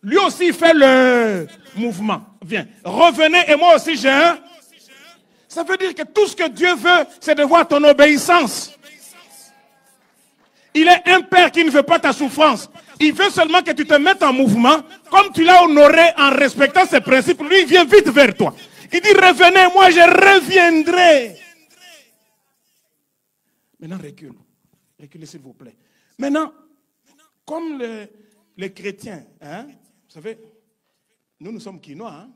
Lui aussi il fait le mouvement. Viens, revenez et moi aussi j'ai un. Ça veut dire que tout ce que Dieu veut, c'est de voir ton obéissance. Il est un père qui ne veut pas ta souffrance. Il veut seulement que tu te mettes en mouvement, comme tu l'as honoré en respectant ses principes. Lui, il vient vite vers toi. Il dit, revenez, moi je reviendrai. Maintenant, recule. Reculez, s'il vous plaît. Maintenant, comme les chrétiens, hein, vous savez, nous sommes Quinois. Hein?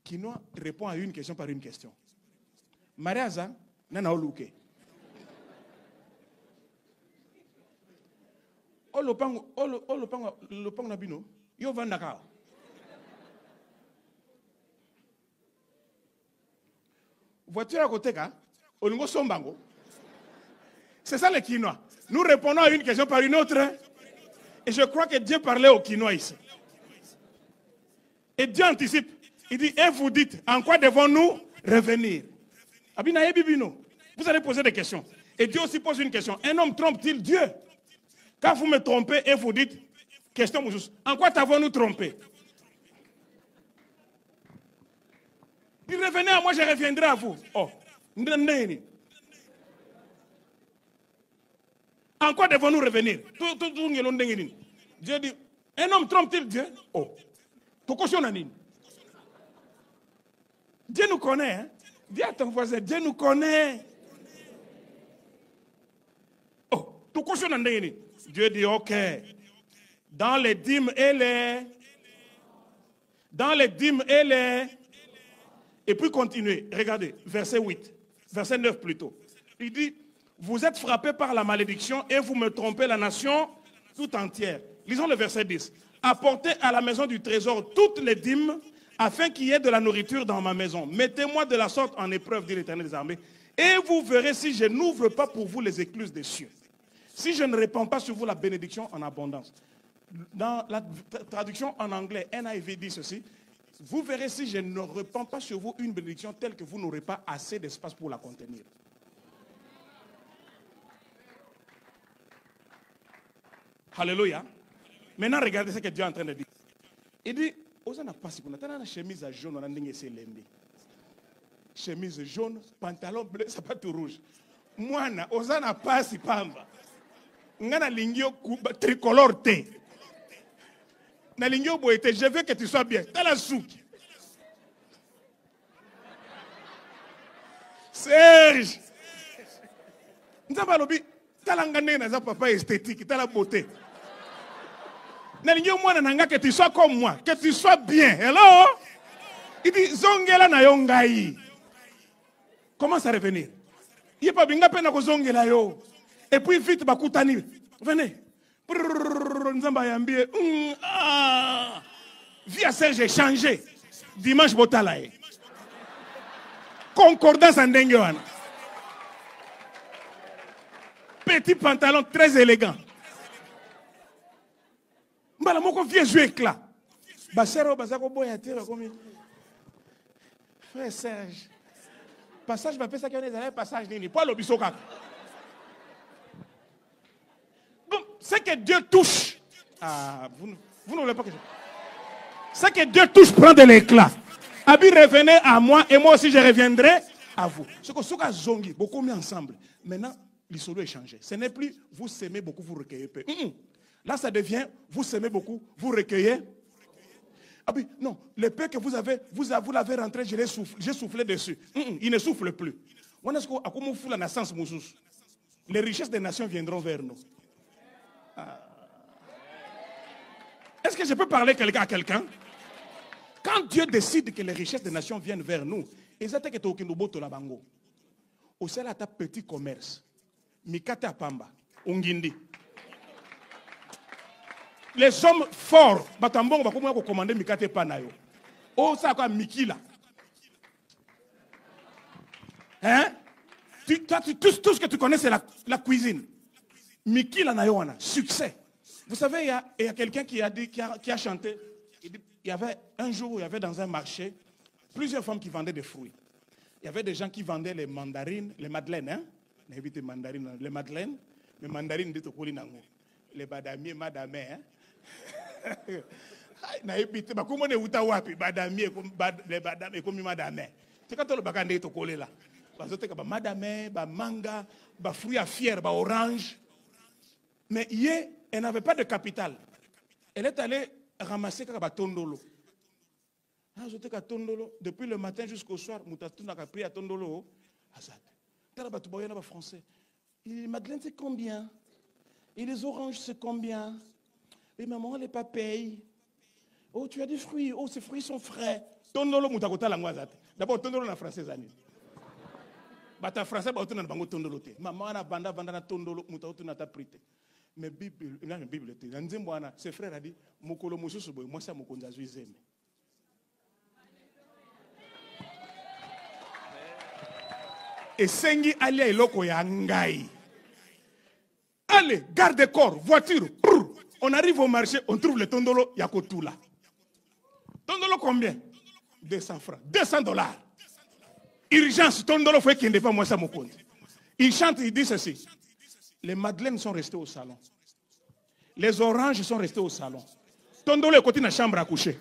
Quinois répond à une question par une question. Mariaza, nana oluke. Olopang nabino, yo vandaka. Voiture à côté, olingo sombango. C'est ça les Quinois. Nous répondons à une question par une autre. Et je crois que Dieu parlait aux Quinois ici. Et Dieu anticipe. Il dit, et vous dites, en quoi devons-nous revenir? Vous allez poser des questions. Et Dieu aussi pose une question. Un homme trompe-t-il Dieu? Quand vous me trompez et vous dites, question, en quoi t'avons-nous trompé? Il revenez à moi, je reviendrai à vous. Oh, en quoi devons-nous revenir? Dieu dit, un homme trompe-t-il Dieu? Oh, Dieu nous connaît. Hein? Dis à ton voisin, Dieu nous connaît. Oh, Dieu dit, ok. Dans les dîmes et les... Dans les dîmes et les... Et puis continuez. Regardez, verset 8. Verset 9 plutôt. Il dit, vous êtes frappés par la malédiction et vous me trompez la nation tout entière. Lisons le verset 10. Apportez à la maison du trésor toutes les dîmes afin qu'il y ait de la nourriture dans ma maison. Mettez-moi de la sorte en épreuve, dit l'Éternel des armées, et vous verrez si je n'ouvre pas pour vous les écluses des cieux. Si je ne répands pas sur vous la bénédiction en abondance. Dans la traduction en anglais, NIV dit ceci, Vous verrez si je ne répands pas sur vous une bénédiction telle que vous n'aurez pas assez d'espace pour la contenir. Alléluia. Maintenant, regardez ce que Dieu est en train de dire. Il dit, on n'a pas si on a une chemise jaune, on a une chemise jaune, pantalon bleu, sapato rouge. Moi, on n'a pas si pamba. On a une tricolore thé. Je veux que tu sois bien. T'as la soupe. Serge. Nous avons dit, t'as la papa esthétique, t'as la beauté. Que tu sois comme moi, que tu sois bien. Hello? Il dit, zongela na yongai. Commence à revenir. Il n'y a pas bien peine à zongela yo. Et puis vite, bakutani. Venez. Via Serge j'ai changé. Dimanche botalae. Concordance en dengue. Petit pantalon très élégant. Mbala moko vieux jeu éclat. Basero bazako boya tire comme Frère Serge. Passage m'appelle ça qu'on est passage nini. Pas l'obiso kaka. C'est que Dieu touche. Ah, vous ne voulez pas que je... C'est que Dieu touche, prend de l'éclat. Abi, revenez à moi et moi aussi je reviendrai à vous. Ce que Soka Zongi, beaucoup mis ensemble. Maintenant, l'histoire est changé. Ce n'est plus vous s'aimez beaucoup, vous recueillez peu. Là, ça devient vous s'aimez beaucoup, vous recueillez. Abi, non, le peu que vous avez, vous l'avez rentré, j'ai soufflé dessus. Il ne souffle plus. Les richesses des nations viendront vers nous. Est-ce que je peux parler à quelqu'un? Quand Dieu décide que les richesses des nations viennent vers nous, et ça que tu as la bango. Au sein de ta petit commerce, Mikata Pamba, Ungindi. Les hommes forts, Batambon va commander Mikate Panayo. Oh, ça quoi Mikila. Hein? Tout ce que tu connais, c'est la cuisine. Mikila Nayoana, succès. Vous savez, il y a quelqu'un qui a chanté. Il y avait un jour où il y avait dans un marché plusieurs femmes qui vendaient des fruits. Il y avait des gens qui vendaient les mandarines, les madeleines, hein? Les mandarines, les madeleines, les mandarines de Tokolinango, les badamiers, madamé, hein? Comment on est utawapi, badamier, les badamés comme madamé. C'est quand on le bagande Tokole là. Madamé, manga, fruits à fier, orange. Mais hier, elle n'avait pas de capital. Elle est allée ramasser Tondolo. Depuis le matin jusqu'au soir, Moutatouna a pris à Tondolo. Français. Les madeleines, c'est combien? Et les oranges, c'est combien? Et maman, les papayes. Oh, tu as des fruits. Oh, ces fruits sont frais. Tondolo, Moutakota, la moisate. D'abord, Tondolo, la française, Annie. Bata français, Bautuna, Bango, Tondolo. Maman, a banda, Tondolo, Moutaotuna, ta prité. Mais Bible, la Bible, ses frères a dit, Mokolo Moussou, moi, ça, Mokonza, Zuizeme. Et Sengi, allez, loko ya ngai. Allez, garde-corps, voiture. On arrive au marché, on trouve le Tondolo, Yakotula. Tondolo combien? 200 francs. 200 dollars. Urgence, Tondolo, faut qu'il ne pas moi ça, Mokonza. Il chante, il dit ceci. Les madeleines sont restées au salon. Les oranges sont restées au salon. Tondolo est côté dans la chambre à coucher.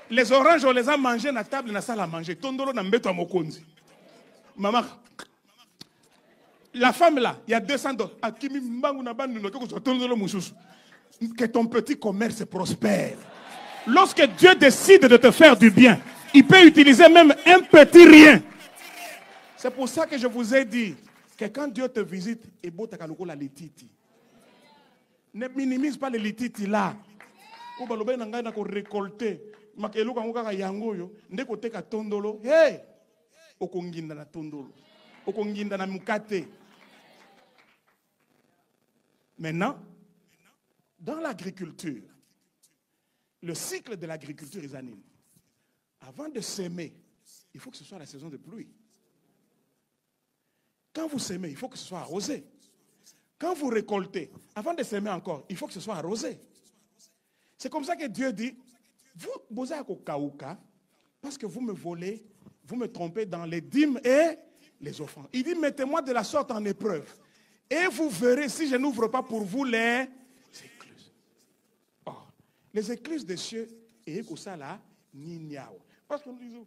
Les oranges, on les a mangées dans la table, dans la salle à manger. Tondolo n'a pas mokonzi. Maman, la femme là, il y a 200 dollars. Que ton petit commerce prospère. Lorsque Dieu décide de te faire du bien, il peut utiliser même un petit rien. C'est pour ça que je vous ai dit que quand Dieu te visite, ne minimise pas les lititi là. Récolter. Hey! Okonginda na tondolo. Okonginda na mukate. Maintenant, dans l'agriculture, le cycle de l'agriculture est anime. Avant de s'aimer, il faut que ce soit la saison de pluie. Quand vous s'aimez, il faut que ce soit arrosé. Quand vous récoltez, avant de s'aimer encore, il faut que ce soit arrosé. C'est comme ça que Dieu dit, vous êtes au Kaouka, parce que vous me volez, vous me trompez dans les dîmes et les offrandes. Il dit, mettez-moi de la sorte en épreuve. Et vous verrez si je n'ouvre pas pour vous les écluses. Or, les écluses des cieux, et que ça là, ni niao. Parce qu'on dit,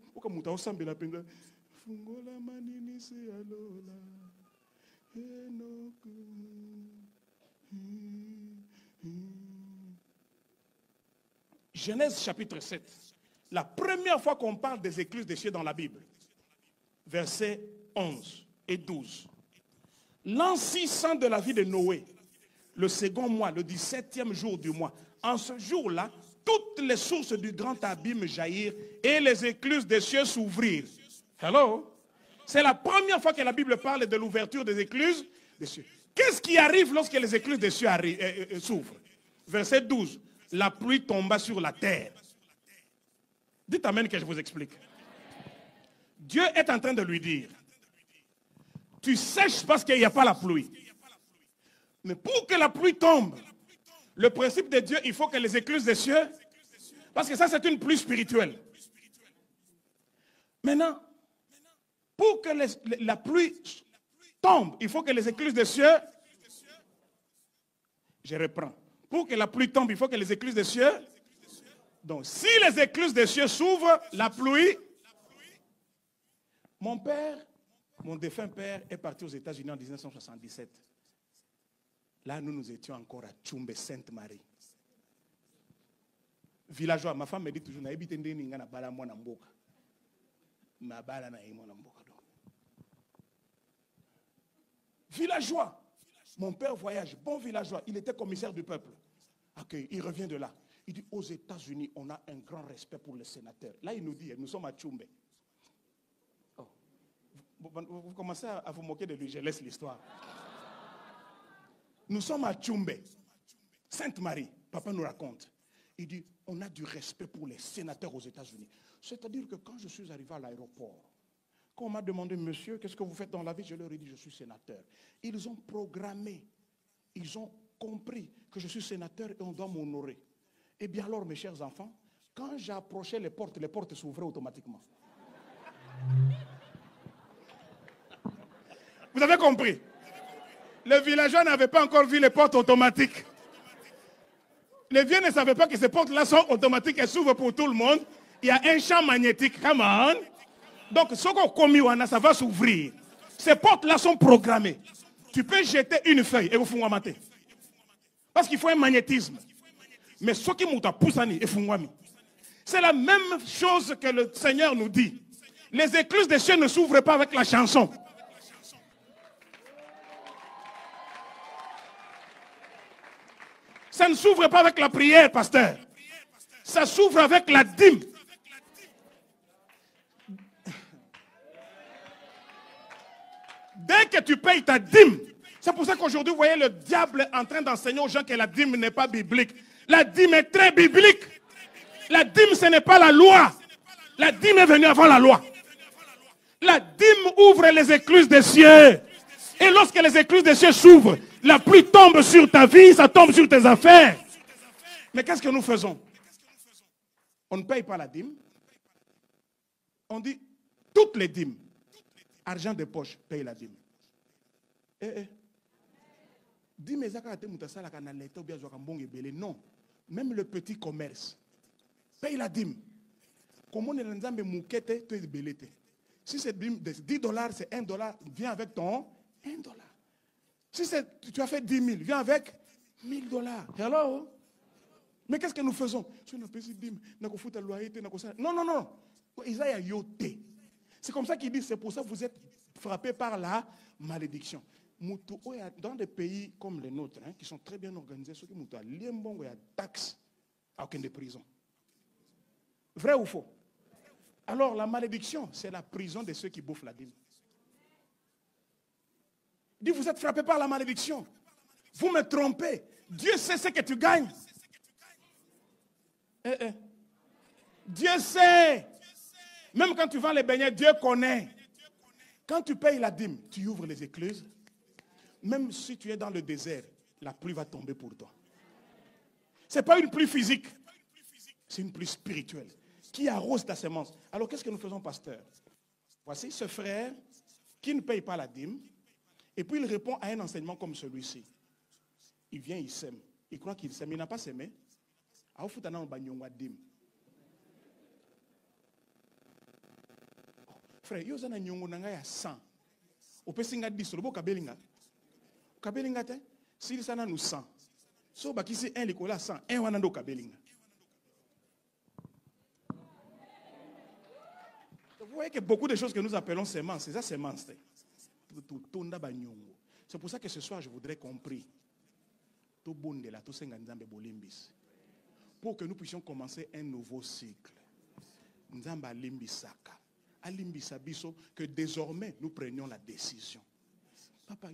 Genèse chapitre 7. La première fois qu'on parle des écluses des cieux dans la Bible. Versets 11 et 12. L'an 600 de la vie de Noé, le second mois, le 17e jour du mois. En ce jour-là, toutes les sources du grand abîme jaillirent et les écluses des cieux s'ouvrirent. Hello? C'est la première fois que la Bible parle de l'ouverture des écluses des cieux. Qu'est-ce qui arrive lorsque les écluses des cieux s'ouvrent? Verset 12. La pluie tomba sur la terre. Dites amen que je vous explique. Dieu est en train de lui dire, tu sèches parce qu'il n'y a pas la pluie. Mais pour que la pluie tombe, le principe de Dieu, il faut que les écluses des cieux, parce que ça c'est une pluie spirituelle. Maintenant, pour que la pluie tombe, il faut que les écluses des cieux, je reprends. Pour que la pluie tombe, il faut que les écluses des cieux, donc si les écluses des cieux s'ouvrent, la pluie, mon père, mon défunt père est parti aux États-Unis en 1977. Là, nous étions encore à Tchumbe, Sainte-Marie. Villageois, ma femme me dit toujours, villageois. Mon père voyage, bon villageois. Il était commissaire du peuple. Okay, il revient de là. Il dit, aux États-Unis, on a un grand respect pour les sénateurs. Là, il nous dit, nous sommes à Tchumbe. Oh. Vous commencez à vous moquer de lui, je laisse l'histoire. Nous sommes à Tchumbe. Sainte-Marie, papa nous raconte. Il dit, on a du respect pour les sénateurs aux États-Unis. C'est-à-dire que quand je suis arrivé à l'aéroport, quand on m'a demandé, monsieur, qu'est-ce que vous faites dans la vie? Je leur ai dit, je suis sénateur. Ils ont programmé, ils ont compris que je suis sénateur et on doit m'honorer. Eh bien alors, mes chers enfants, quand j'approchais les portes s'ouvraient automatiquement. Vous avez compris? Les villageois n'avaient pas encore vu les portes automatiques. Les vieux ne savaient pas que ces portes-là sont automatiques et s'ouvrent pour tout le monde. Il y a un champ magnétique. Come on. Donc, ce qu'on commis, ça va s'ouvrir. Ces portes-là sont programmées. Tu peux jeter une feuille et vous faites mater. Parce qu'il faut un magnétisme. Mais ce qui m'a poussé, c'est la même chose que le Seigneur nous dit. Les écluses des cieux ne s'ouvrent pas avec la chanson. Ça ne s'ouvre pas avec la prière, pasteur. Ça s'ouvre avec la dîme. Dès que tu payes ta dîme, c'est pour ça qu'aujourd'hui, vous voyez le diable en train d'enseigner aux gens que la dîme n'est pas biblique. La dîme est très biblique. La dîme, ce n'est pas la loi. La dîme est venue avant la loi. La dîme ouvre les écluses des cieux. Et lorsque les écluses des cieux s'ouvrent, la pluie tombe sur ta vie, ça tombe sur tes affaires. Mais qu'est-ce que nous faisons? On ne paye pas la dîme. On dit toutes les dîmes. Argent de poche, paye la dîme. Non. Même le petit commerce. Paye la dîme. Si c'est 10 $, c'est $1, viens avec ton $1. Si tu as fait 10 000, viens avec $1000. Hello? Mais qu'est-ce que nous faisons? Non, non, non. C'est comme ça qu'il dit, c'est pour ça que vous êtes frappés par la malédiction. Dans des pays comme les nôtres, qui sont très bien organisés, ceux qui ont des taxes à aucune des prisons. Vrai ou faux? Alors la malédiction, c'est la prison de ceux qui bouffent la dîme. Dis, vous êtes frappés par la malédiction. Vous me trompez. Dieu sait ce que tu gagnes. Dieu sait. Même quand tu vends les beignets, Dieu connaît. Quand tu payes la dîme, tu ouvres les écluses. même si tu es dans le désert, la pluie va tomber pour toi. Ce n'est pas une pluie physique, c'est une pluie spirituelle qui arrose ta semence. Alors qu'est-ce que nous faisons, pasteur? Voici ce frère qui ne paye pas la dîme et puis il répond à un enseignement comme celui-ci. Il vient, il sème. Il croit qu'il sème, il n'a pas semé. Frère, il y a un 100. Au Pessinga 10, le beau Kabelinga. Kabelinga, s'il s'en a nous 100. So, qui c'est un l'école 100, un wanando Kabelinga. Vous voyez que beaucoup de choses que nous appelons semences, c'est ça semences. C'est pour ça que ce soir, je voudrais compris. Pour que nous puissions commencer un nouveau cycle. Que désormais nous prenions la décision. Papa,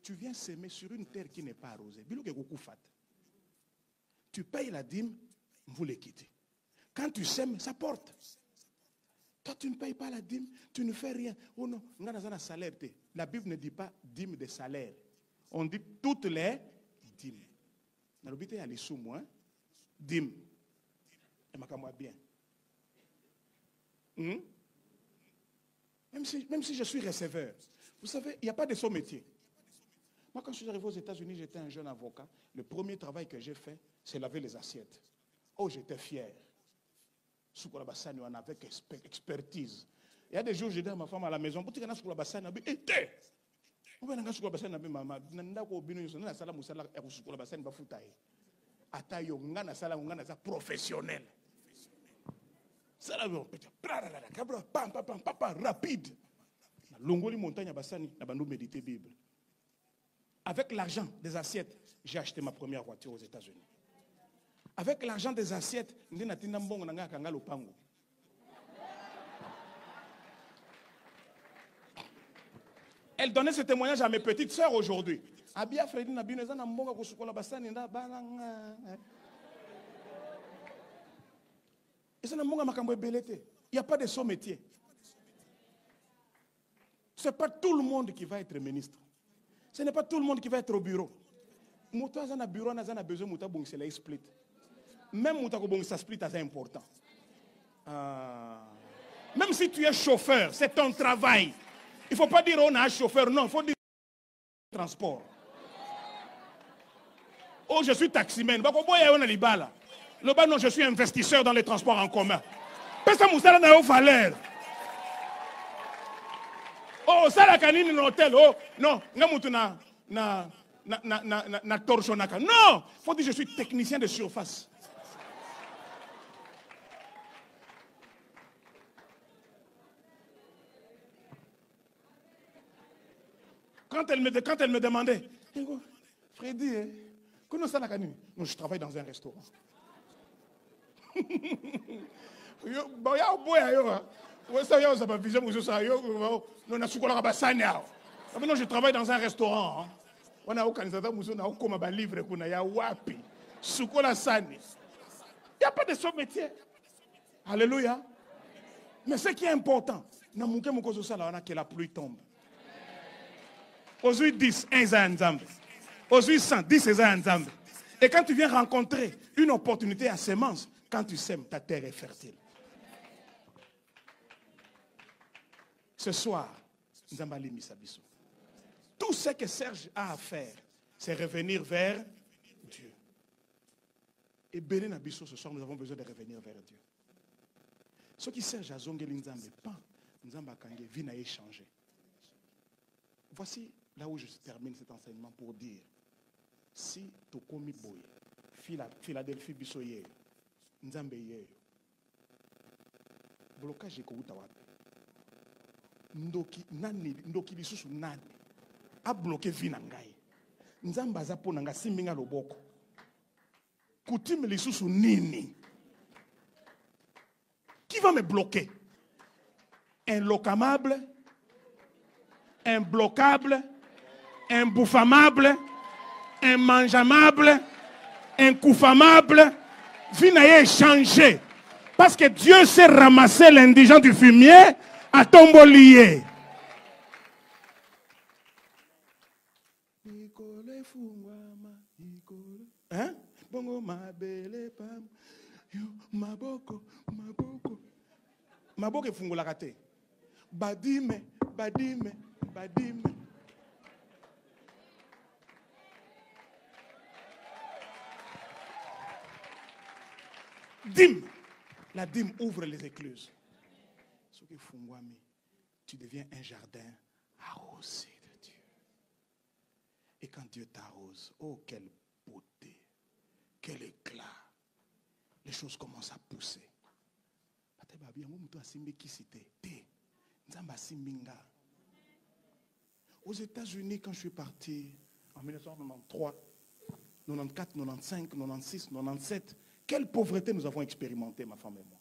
tu viens s'aimer sur une terre qui n'est pas arrosée. Tu payes la dîme, vous les quittez. Quand tu sèmes, ça porte. Toi, tu ne payes pas la dîme, tu ne fais rien. Oh non, salaire. La Bible ne dit pas dîme de salaire. On dit toutes les dîmes. Dans l'obité, il y a les sous, moi. Dîme. Et ma bien. Même si je suis receveur. Vous savez, il n'y a pas de saut métier. Moi, quand je suis arrivé aux États-Unis, j'étais un jeune avocat. Le premier travail que j'ai fait, c'est laver les assiettes. Oh, j'étais fier. On avait expertise. Il y a des jours, j'ai dit à ma femme à la maison, pour que tu aies bassin, professionnel. Rapide. Longoli montagne bassani, na bandou méditer Bible. Avec l'argent des assiettes, j'ai acheté ma première voiture aux États-Unis. Avec l'argent des assiettes, elle donnait ce témoignage à mes petites sœurs aujourd'hui. Il n'y a pas de saut métier. Ce n'est pas tout le monde qui va être ministre. Ce n'est pas tout le monde qui va être au bureau. Bureau a besoin de split. Même ça split c'est important. Même si tu es chauffeur, c'est ton travail. Il ne faut pas dire on a un chauffeur, non, il faut dire transport. Oh, je suis taximan. Non, je suis investisseur dans les transports en commun. Personne n'a pas valeur. Oh, ça la canine dans l'hôtel. Oh, non, na torchonaka. Non, il faut dire que je suis technicien de surface. Quand elle me demandait, Freddy, comment ça la canine? Non, je travaille dans un restaurant. Non, je travaille dans un restaurant. On a aucun livre. Il n'y a pas de son métier. Alléluia. Mais ce qui est important, que la pluie tombe. Aujourd'hui 10, 1 Nzambe. Aujourd'hui 100, 10 Nzambe. Et quand tu viens rencontrer une opportunité à semence, quand tu sèmes, ta terre est fertile. Ce soir, tout ce que Serge a à faire, c'est revenir vers Dieu. Et Béné Nabiso, ce soir, nous avons besoin de revenir vers Dieu. Ce qui Serge a zongé Nzambe, pas Nzamba Kange, vie n'a échangé. Voici là où je termine cet enseignement pour dire, si tu komi boye, Philadelphie bisoye, Nzambe ye, blocage est kouta wapi. Ndoki lisusu nani a bloqué vie na ngai. Nzamba za po nanga simbinga loboko. Coutume lisusu nini? Qui va me bloquer? Inlocamable, imbloquable, imbouffamable, immangeable, incoufamable. Vie n'a changé. Parce que Dieu s'est ramassé l'indigent du fumier à tombeau lié. Hein? Bongo ma belle pam. Maboko, maboko. Maboko est fungo la raté. Badime, badime, badime. Dîme. La dîme ouvre les écluses. Ce que fungwami, tu deviens un jardin arrosé de Dieu. Et quand Dieu t'arrose, oh quelle beauté, quel éclat. Les choses commencent à pousser. Aux États-Unis, quand je suis parti en 1993, 94, 95, 96, 97, quelle pauvreté nous avons expérimenté, ma femme et moi.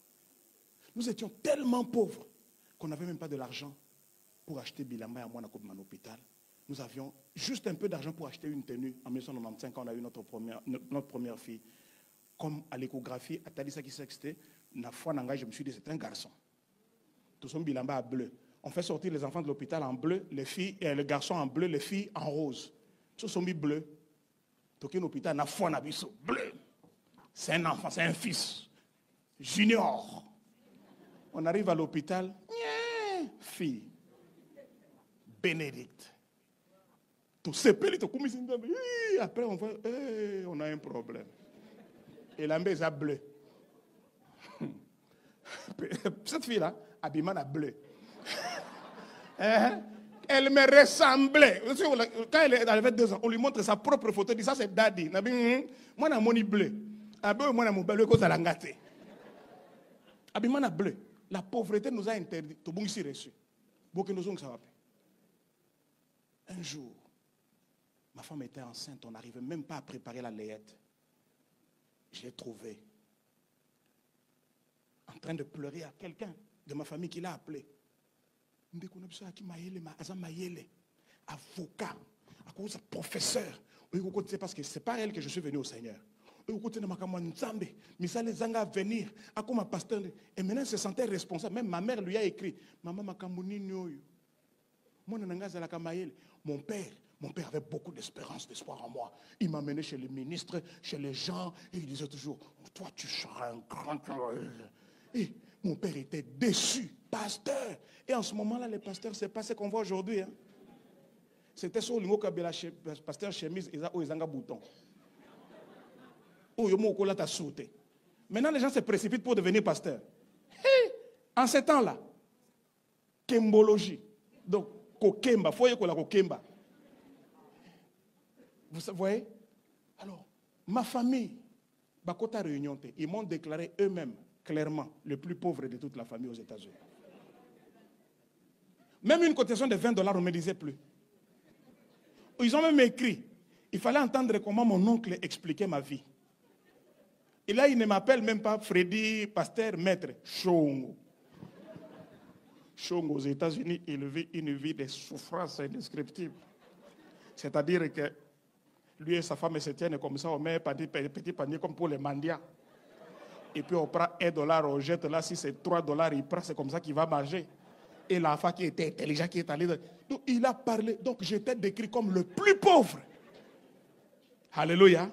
Nous étions tellement pauvres qu'on n'avait même pas de l'argent pour acheter Bilamba et moi à l'hôpital. Nous avions juste un peu d'argent pour acheter une tenue. En 1995, quand on a eu notre première fille, comme à l'échographie, à Talisa qui s'extait, la fois je me suis dit, c'est un garçon. Tout son Bilamba à bleu. On fait sortir les enfants de l'hôpital en bleu, les filles et les garçons en bleu, les filles en rose. Tout son bleu. Tout l'hôpital, la fois bleu. C'est un enfant, c'est un fils. Junior. On arrive à l'hôpital, fille. Bénédicte. Tout s'épelle, après on voit, on a un problème. Et la maison est bleue. Cette fille-là, habillement bleu. Elle me ressemblait. Quand elle avait 2 ans, on lui montre sa propre photo. Elle dit, ça c'est daddy. Moi, j'ai mon bleu. Moi, j'ai mon bleu. Habillement bleu. La pauvreté nous a interdit. Tout le monde ici reçu. Un jour, ma femme était enceinte. On n'arrivait même pas à préparer la layette. Je l'ai trouvée en train de pleurer à quelqu'un de ma famille qui l'a appelé. Avocat, à cause de professeur. Parce que c'est pas elle que je suis venu au Seigneur. Mais ça les a venir. À comme un pasteur. Et maintenant, elle se sentait responsable. Même ma mère lui a écrit. Maman mon père avait beaucoup d'espérance, d'espoir en moi. Il m'a mené chez les ministres, chez les gens, et il disait toujours, toi tu seras un grand. Et mon père était déçu, pasteur. Et en ce moment-là, les pasteurs, c'est pas ce qu'on voit aujourd'hui. Hein. C'était sur le pasteur chemise, ils ont un bouton. Maintenant, les gens se précipitent pour devenir pasteur. En ce temps-là, Kembologie. Donc, Kokemba, faut y la Kokemba. Vous voyez? Alors, ma famille, Bakota Réunion, ils m'ont déclaré eux-mêmes, clairement, le plus pauvre de toute la famille aux États-Unis. Même une cotisation de $20, on ne me disait plus. Ils ont même écrit, il fallait entendre comment mon oncle expliquait ma vie. Et là, il ne m'appelle même pas Freddy, pasteur, maître, Chongo. Chongo aux États-Unis, il vit une vie de souffrance indescriptible. C'est-à-dire que lui et sa femme se tiennent comme ça, on met un petit panier comme pour les mendiants. Et puis on prend $1, on jette là, si c'est $3, il prend, c'est comme ça qu'il va manger. Et la femme qui était intelligent, qui est allée. Donc il a parlé, donc j'étais décrit comme le plus pauvre. Alléluia.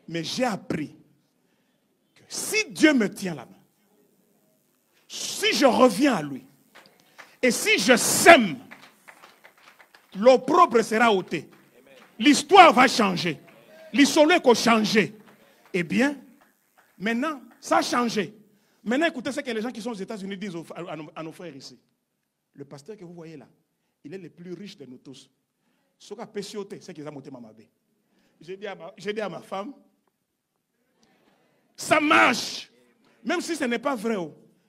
Mais j'ai appris que si Dieu me tient la main, si je reviens à lui, et si je sème, l'opprobre sera ôté. L'histoire va changer. L'histoire va changer. Eh bien, maintenant, ça a changé. Maintenant, écoutez ce que les gens qui sont aux États-Unis disent à nos frères ici. Le pasteur que vous voyez là, il est le plus riche de nous tous. Ce qu'a pécioté, c'est qu'il a monté ma mabé. J'ai dit à ma femme, ça marche. Même si ce n'est pas vrai.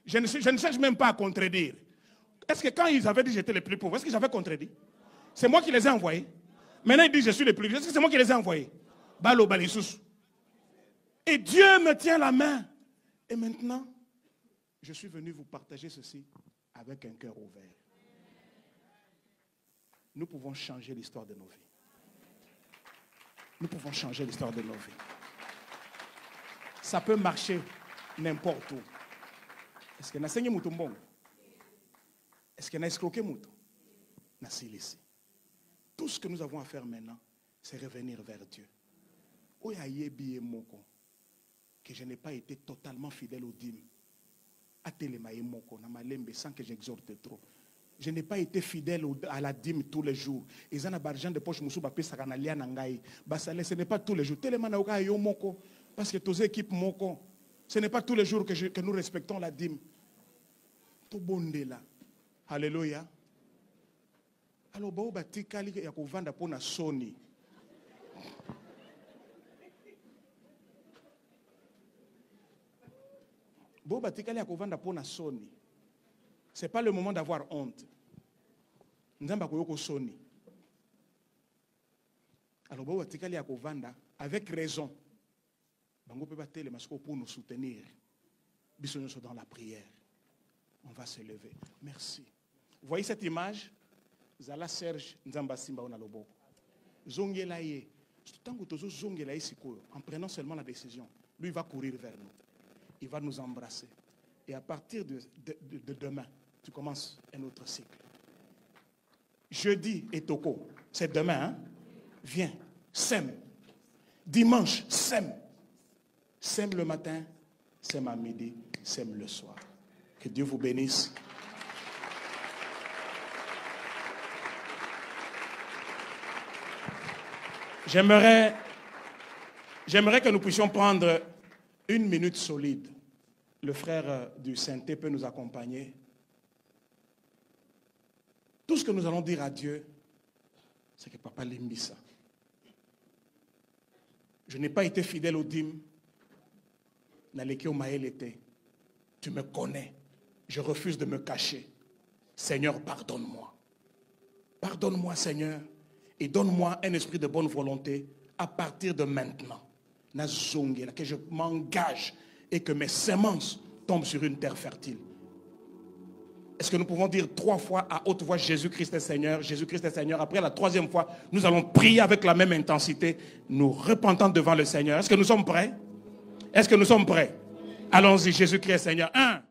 Je ne cherche même pas à contredire. Est-ce que quand ils avaient dit que j'étais le plus pauvre, est-ce que j'avais contredit? C'est moi qui les ai envoyés. Maintenant, ils disent que je suis le plus riche. Est-ce que c'est moi qui les ai envoyés? Balo, balissous. Et Dieu me tient la main. Et maintenant, je suis venu vous partager ceci avec un cœur ouvert. Nous pouvons changer l'histoire de nos vies. Nous pouvons changer l'histoire de nos vies. Ça peut marcher n'importe où. Est-ce que n'a saigné mouton? Est-ce que n'a escroqué mouton? N'a ici. Tout ce que nous avons à faire maintenant, c'est revenir vers Dieu. Que je n'ai pas été totalement fidèle au dîmes. Sans que j'exhorte trop. Je n'ai pas été fidèle à la dîme tous les jours. Ce n'est pas tous les jours. Parce que tous équipes moko. Ce n'est pas tous les jours que nous respectons la dîme. Tout bon là. Alléluia. Alors, il y a des gens Sony. Ce n'est pas le moment d'avoir honte. Alors, avec raison, pour nous soutenir, dans la prière, on va se lever. Merci. Vous voyez cette image? Zala Serge Nzamba Simba Onalobo. Zongelaye. En prenant seulement la décision, lui va courir vers nous. Il va nous embrasser. Et à partir de demain, tu commences un autre cycle. Jeudi et Toko, c'est demain, hein? Viens, sème. Dimanche, sème. Sème le matin, sème à midi, sème le soir. Que Dieu vous bénisse. J'aimerais que nous puissions prendre une minute solide. Le frère du Sainté peut nous accompagner. Tout ce que nous allons dire à Dieu, c'est que Papa Limbisa. Je n'ai pas été fidèle au dîmes. Tu me connais. Je refuse de me cacher. Seigneur, pardonne-moi. Pardonne-moi, Seigneur. Et donne-moi un esprit de bonne volonté à partir de maintenant. Que je m'engage et que mes semences tombent sur une terre fertile. Est-ce que nous pouvons dire 3 fois à haute voix Jésus-Christ est Seigneur, Jésus-Christ est Seigneur? Après la 3e fois, nous allons prier avec la même intensité, nous repentant devant le Seigneur. Est-ce que nous sommes prêts? Est-ce que nous sommes prêts? Allons-y, Jésus-Christ est Seigneur. 1.